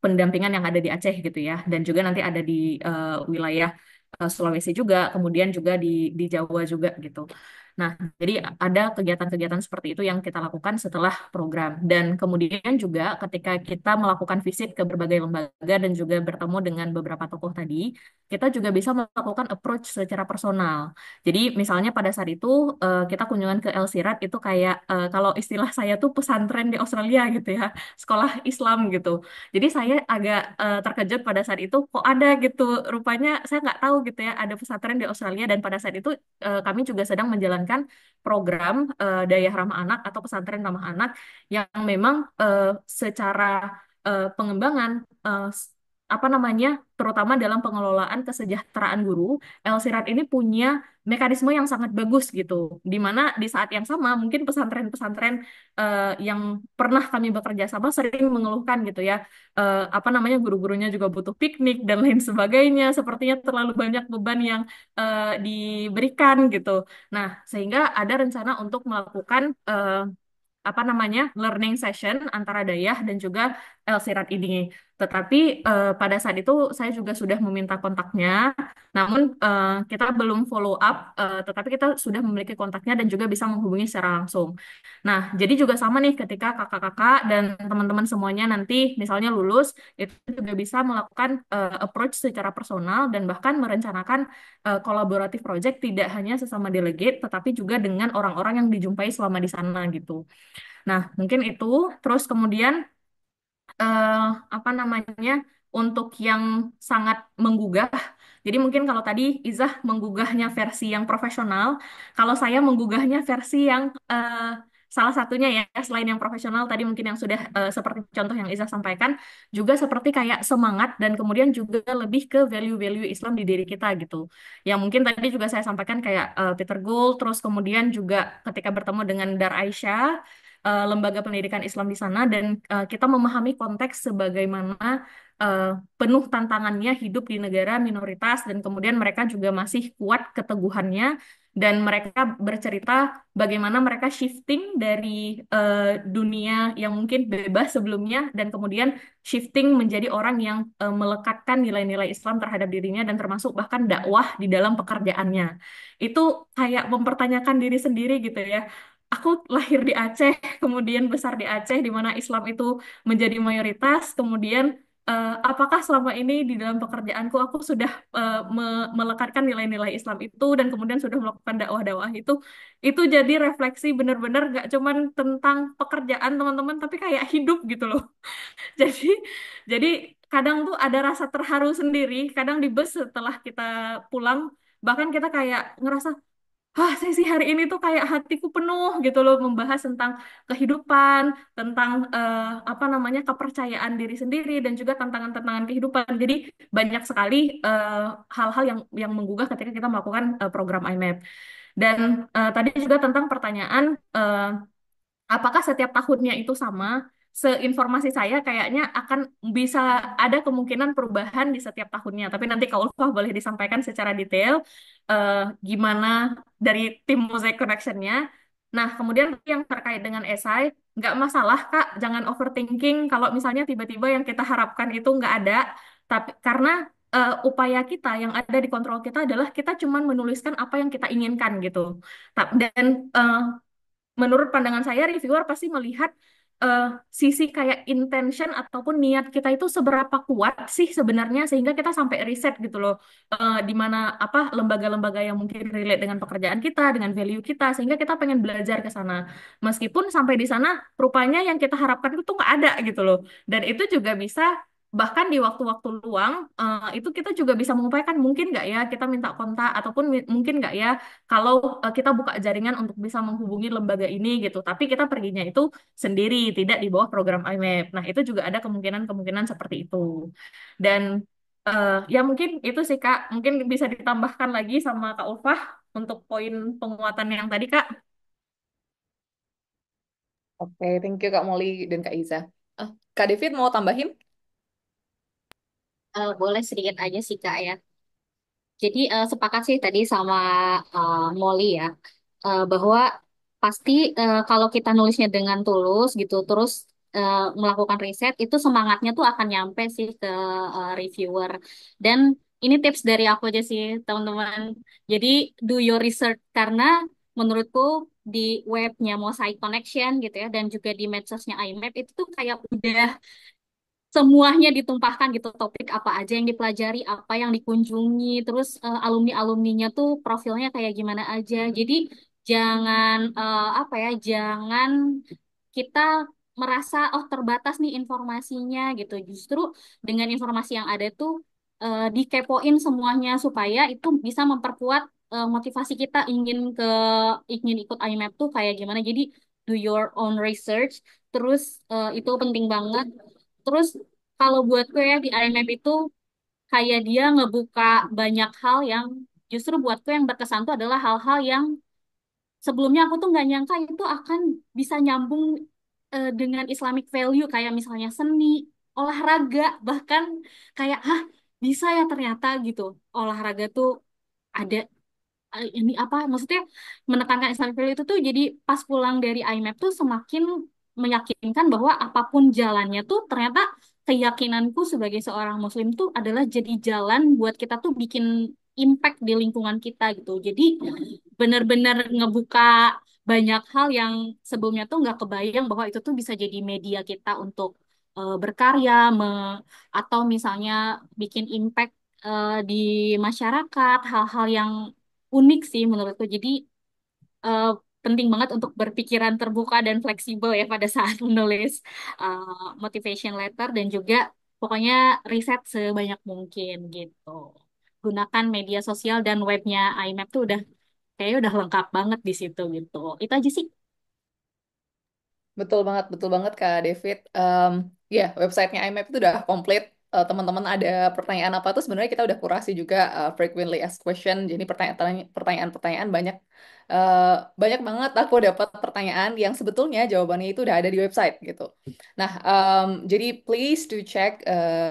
pendampingan yang ada di Aceh gitu ya, dan juga nanti ada di wilayah Sulawesi juga, kemudian juga di Jawa juga gitu. Nah, jadi ada kegiatan-kegiatan seperti itu yang kita lakukan setelah program. Dan kemudian juga ketika kita melakukan visit ke berbagai lembaga dan juga bertemu dengan beberapa tokoh tadi, kita juga bisa melakukan approach secara personal. Jadi misalnya pada saat itu kita kunjungan ke El Sirat itu kayak kalau istilah saya tuh pesantren di Australia gitu ya, sekolah Islam gitu. Jadi saya agak terkejut pada saat itu kok ada gitu. Rupanya saya nggak tahu gitu ya ada pesantren di Australia dan pada saat itu kami juga sedang menjalankan program Daya Ramah Anak atau pesantren ramah anak yang memang secara pengembangan apa namanya terutama dalam pengelolaan kesejahteraan guru, El Sirat ini punya mekanisme yang sangat bagus gitu. Di mana di saat yang sama mungkin pesantren-pesantren yang pernah kami bekerja sama sering mengeluhkan gitu ya apa namanya guru-gurunya juga butuh piknik dan lain sebagainya sepertinya terlalu banyak beban yang diberikan gitu. Nah, sehingga ada rencana untuk melakukan apa namanya learning session antara Dayah dan juga El Sirat ini. Tetapi pada saat itu saya juga sudah meminta kontaknya, namun kita belum follow up, tetapi kita sudah memiliki kontaknya dan juga bisa menghubungi secara langsung. Nah, jadi juga sama nih ketika kakak-kakak dan teman-teman semuanya nanti misalnya lulus, itu juga bisa melakukan approach secara personal dan bahkan merencanakan kolaboratif project tidak hanya sesama delegate, tetapi juga dengan orang-orang yang dijumpai selama di sana gitu. Nah, mungkin itu. Terus kemudian eh, apa namanya untuk yang sangat menggugah. Jadi mungkin kalau tadi Izah menggugahnya versi yang profesional, kalau saya menggugahnya versi yang salah satunya ya selain yang profesional tadi mungkin yang sudah seperti contoh yang Izah sampaikan, juga seperti kayak semangat dan kemudian juga lebih ke value-value Islam di diri kita gitu. Yang mungkin tadi juga saya sampaikan kayak Peter Gould, terus kemudian juga ketika bertemu dengan Dar Aisyah lembaga pendidikan Islam di sana dan kita memahami konteks sebagaimana eh, penuh tantangannya hidup di negara minoritas dan kemudian mereka juga masih kuat keteguhannya dan mereka bercerita bagaimana mereka shifting dari dunia yang mungkin bebas sebelumnya dan kemudian shifting menjadi orang yang melekatkan nilai-nilai Islam terhadap dirinya dan termasuk bahkan dakwah di dalam pekerjaannya. Itu kayak mempertanyakan diri sendiri gitu ya. Aku lahir di Aceh, kemudian besar di Aceh, di mana Islam itu menjadi mayoritas. Kemudian, apakah selama ini di dalam pekerjaanku aku sudah melekatkan nilai-nilai Islam itu dan kemudian sudah melakukan dakwah-dakwah itu? Itu jadi refleksi benar-benar gak cuman tentang pekerjaan teman-teman, tapi kayak hidup gitu loh. Jadi, jadi kadang tuh ada rasa terharu sendiri. Kadang di bus setelah kita pulang, bahkan kita kayak ngerasa sesi hari ini tuh kayak hatiku penuh gitu loh membahas tentang kehidupan, tentang apa namanya kepercayaan diri sendiri dan juga tantangan-tantangan kehidupan. Jadi banyak sekali hal-hal yang menggugah ketika kita melakukan program IMAP. Dan tadi juga tentang pertanyaan apakah setiap tahunnya itu sama? Seinformasi saya kayaknya akan bisa ada kemungkinan perubahan di setiap tahunnya. Tapi nanti Kak Ulfah boleh disampaikan secara detail gimana dari tim Mosaic Connection-nya. Nah, kemudian yang terkait dengan esai, nggak masalah Kak, jangan overthinking kalau misalnya tiba-tiba yang kita harapkan itu nggak ada, tapi karena upaya kita yang ada di kontrol kita adalah kita cuman menuliskan apa yang kita inginkan gitu. Dan eh, menurut pandangan saya reviewer pasti melihat eh, sisi kayak intention ataupun niat kita itu seberapa kuat sih sebenarnya sehingga kita sampai riset gitu loh. Di mana apa lembaga-lembaga yang mungkin relate dengan pekerjaan kita, dengan value kita sehingga kita pengen belajar ke sana. Meskipun sampai di sana rupanya yang kita harapkan itu tuh nggak ada gitu loh. Dan itu juga bisa bahkan di waktu-waktu luang itu kita juga bisa mengupayakan mungkin nggak ya kita minta kontak ataupun mungkin nggak ya kalau kita buka jaringan untuk bisa menghubungi lembaga ini gitu. Tapi kita perginya itu sendiri, tidak di bawah program IMAP. Nah, itu juga ada kemungkinan-kemungkinan seperti itu. Dan ya mungkin itu sih Kak, mungkin bisa ditambahkan lagi sama Kak Ulfah untuk poin penguatan yang tadi Kak. Oke, thank you Kak Molly dan Kak Iza. Kak David mau tambahin? Boleh sedikit aja sih Kak ya. Jadi sepakat sih tadi sama Molly ya, bahwa pasti kalau kita nulisnya dengan tulus gitu, terus melakukan riset, itu semangatnya tuh akan nyampe sih ke reviewer. Dan ini tips dari aku aja sih teman-teman. Jadi do your research karena menurutku di webnya Mosaic Connection gitu ya, dan juga di medsosnya IMAP itu tuh kayak udah semuanya ditumpahkan gitu topik apa aja yang dipelajari, apa yang dikunjungi, terus alumni-alumninya tuh profilnya kayak gimana aja. Jadi jangan apa ya, jangan kita merasa oh terbatas nih informasinya gitu. Justru dengan informasi yang ada tuh dikepoin semuanya supaya itu bisa memperkuat motivasi kita ingin ikut IMAP tuh kayak gimana. Jadi do your own research. Terus itu penting banget. Terus kalau buatku ya di IMF itu kayak dia ngebuka banyak hal yang justru buatku yang berkesan tuh adalah hal-hal yang sebelumnya aku tuh nggak nyangka itu akan bisa nyambung dengan Islamic value kayak misalnya seni, olahraga, bahkan kayak hah bisa ya ternyata gitu olahraga tuh ada ini apa maksudnya menekankan Islamic value itu tuh jadi pas pulang dari IMAP tuh semakin meyakinkan bahwa apapun jalannya tuh ternyata keyakinanku sebagai seorang muslim tuh adalah jadi jalan buat kita tuh bikin impact di lingkungan kita gitu. Jadi benar-benar ngebuka banyak hal yang sebelumnya tuh nggak kebayang bahwa itu tuh bisa jadi media kita untuk berkarya atau misalnya bikin impact di masyarakat, hal-hal yang unik sih menurutku. Jadi eh, penting banget untuk berpikiran terbuka dan fleksibel ya pada saat menulis motivation letter dan juga pokoknya riset sebanyak mungkin gitu. Gunakan media sosial dan webnya IMAP tuh udah kayaknya udah lengkap banget di situ gitu. Itu aja sih. Betul banget Kak David. Ya, websitenya IMAP itu udah komplit. Teman-teman ada pertanyaan apa tuh sebenarnya kita udah kurasi juga frequently asked question. Jadi pertanyaan-pertanyaan banyak banyak banget aku dapat pertanyaan yang sebetulnya jawabannya itu udah ada di website gitu. Nah, jadi please do check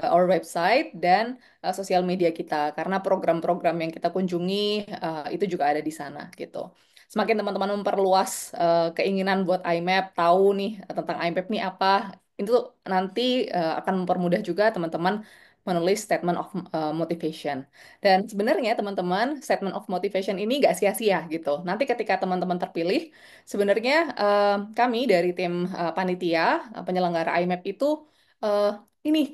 our website dan sosial media kita karena program-program yang kita kunjungi itu juga ada di sana gitu. Semakin teman-teman memperluas keinginan buat IMAP, tahu nih tentang IMAP nih apa, itu nanti akan mempermudah juga teman-teman menulis statement of motivation. Dan sebenarnya teman-teman, statement of motivation ini nggak sia-sia gitu. Nanti ketika teman-teman terpilih, sebenarnya kami dari tim panitia penyelenggara IMAP itu eh, ini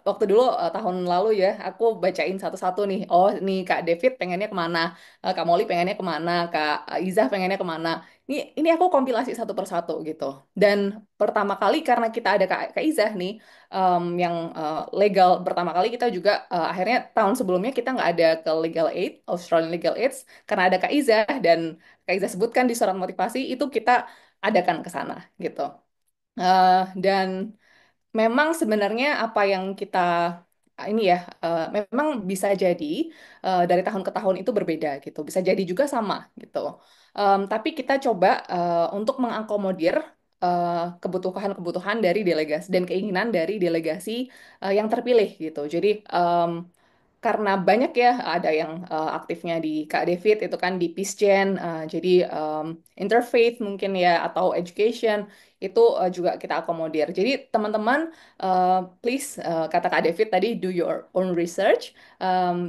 waktu dulu tahun lalu ya, aku bacain satu-satu nih. Oh, nih Kak David pengennya kemana? Kak Molly pengennya kemana, Kak Izah pengennya kemana. Ini aku kompilasi satu persatu gitu. Dan pertama kali karena kita ada Kak Izah nih, yang legal pertama kali kita juga akhirnya tahun sebelumnya kita nggak ada ke Legal Aid, Australian Legal Aids, karena ada Kak Izah dan Kak Izah sebutkan di surat motivasi itu kita adakan ke sana gitu. Dan memang sebenarnya apa yang kita ini ya memang bisa jadi dari tahun ke tahun itu berbeda gitu. Bisa jadi juga sama gitu. Tapi kita coba untuk mengakomodir kebutuhan-kebutuhan dari delegasi dan keinginan dari delegasi yang terpilih gitu. Jadi karena banyak ya, ada yang aktifnya di Kak David itu kan di PeaceGen, jadi interfaith mungkin ya, atau education, itu juga kita akomodir. Jadi teman-teman, please, kata Kak David tadi, do your own research,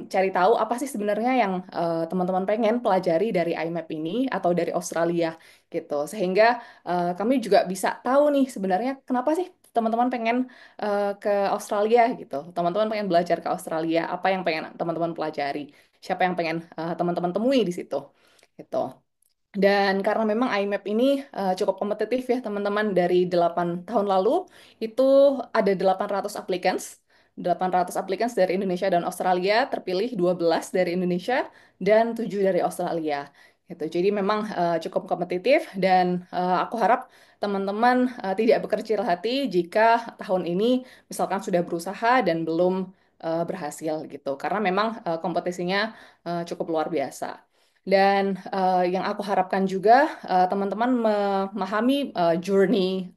cari tahu apa sih sebenarnya yang teman-teman pengen pelajari dari IMAP ini atau dari Australia gitu. Sehingga kami juga bisa tahu nih sebenarnya kenapa sih teman-teman pengen ke Australia gitu. Teman-teman pengen belajar ke Australia, apa yang pengen teman-teman pelajari, siapa yang pengen teman-teman temui di situ gitu. Dan karena memang IMAP ini cukup kompetitif ya teman-teman, dari 8 tahun lalu itu ada 800 applicants. 800 applicants dari Indonesia dan Australia, terpilih 12 dari Indonesia dan 7 dari Australia. Gitu. Jadi memang cukup kompetitif, dan aku harap teman-teman tidak berkecil hati jika tahun ini misalkan sudah berusaha dan belum berhasil gitu. Karena memang kompetisinya cukup luar biasa. Dan yang aku harapkan juga teman-teman memahami journey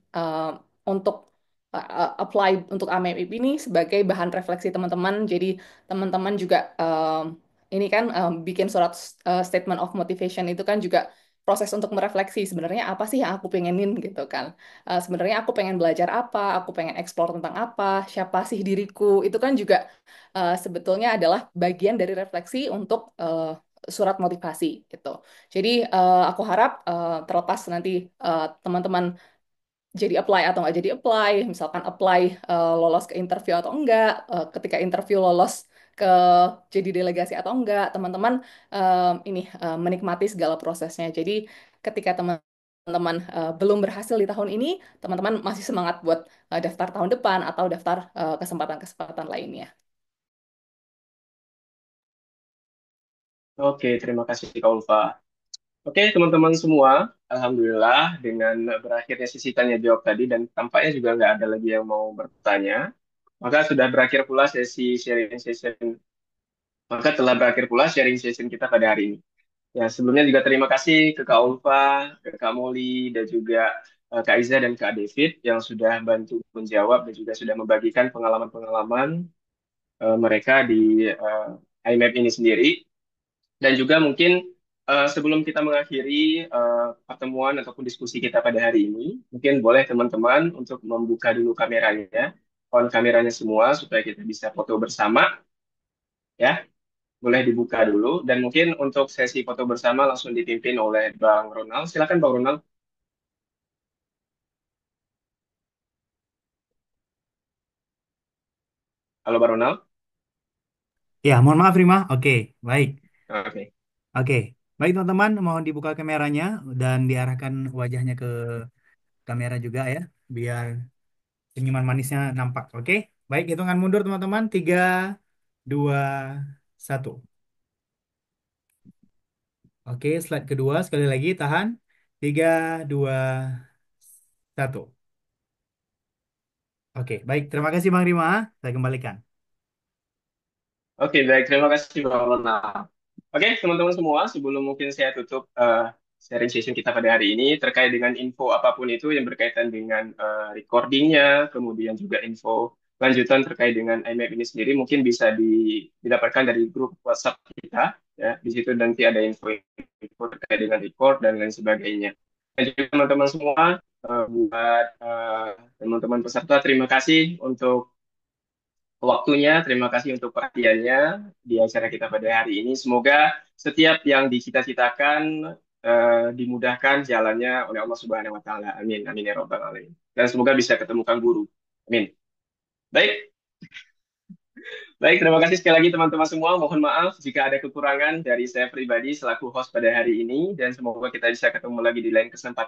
untuk apply untuk AMIP ini sebagai bahan refleksi teman-teman. Jadi teman-teman juga ini kan bikin surat statement of motivation itu kan juga proses untuk merefleksi sebenarnya apa sih yang aku pengenin gitu kan. Sebenarnya aku pengen belajar apa, aku pengen explore tentang apa, siapa sih diriku. Itu kan juga sebetulnya adalah bagian dari refleksi untuk surat motivasi gitu. Jadi aku harap terlepas nanti teman-teman jadi apply atau nggak jadi apply, misalkan apply lolos ke interview atau enggak, ketika interview lolos ke jadi delegasi atau enggak, teman-teman ini menikmati segala prosesnya. Jadi ketika teman-teman belum berhasil di tahun ini, teman-teman masih semangat buat daftar tahun depan atau daftar kesempatan-kesempatan lainnya. Oke, terima kasih Kak Ulfa. Oke, teman-teman semua, Alhamdulillah dengan berakhirnya sesi tanya jawab tadi dan tampaknya juga nggak ada lagi yang mau bertanya, maka sudah berakhir pula sesi sharing session. Maka telah berakhir pula sharing session kita pada hari ini. Ya, sebelumnya juga terima kasih ke Kak Ulfa, ke Kak Moli, dan juga Kak Iza dan Kak David yang sudah bantu menjawab dan juga sudah membagikan pengalaman-pengalaman mereka di IMAP ini sendiri. Dan juga mungkin sebelum kita mengakhiri pertemuan ataupun diskusi kita pada hari ini, mungkin boleh teman-teman untuk membuka dulu kameranya, on kameranya semua supaya kita bisa foto bersama, ya. Boleh dibuka dulu. Dan mungkin untuk sesi foto bersama langsung dipimpin oleh Bang Ronald. Silakan Bang Ronald. Halo Bang Ronald. Ya, mohon maaf Rima. Oke, baik. Oke. Oke, baik teman-teman, mohon dibuka kameranya dan diarahkan wajahnya ke kamera juga ya, biar senyuman manisnya nampak. Oke, baik, hitungan mundur teman-teman. 3, 2, 1. Oke, slide kedua sekali lagi, tahan. 3, 2, 1. Oke, baik. Terima kasih Bang Rima. Saya kembalikan. Oke, baik. Terima kasih Bang Ronald. Oke, teman-teman semua, sebelum mungkin saya tutup sharing session kita pada hari ini, terkait dengan info apapun itu yang berkaitan dengan recordingnya, kemudian juga info lanjutan terkait dengan IMAP ini sendiri, mungkin bisa didapatkan dari grup WhatsApp kita. Ya, di situ nanti ada info terkait dengan record dan lain sebagainya. Dan juga teman-teman semua, buat teman-teman peserta, terima kasih untuk waktunya, terima kasih untuk perhatiannya di acara kita pada hari ini. Semoga setiap yang dicita-citakan dimudahkan jalannya oleh Allah Subhanahu wa taala. Amin. Amin ya rabbal alamin. Dan semoga bisa ketemukan guru. Amin. Baik. Baik, terima kasih sekali lagi teman-teman semua. Mohon maaf jika ada kekurangan dari saya pribadi selaku host pada hari ini dan semoga kita bisa ketemu lagi di lain kesempatan.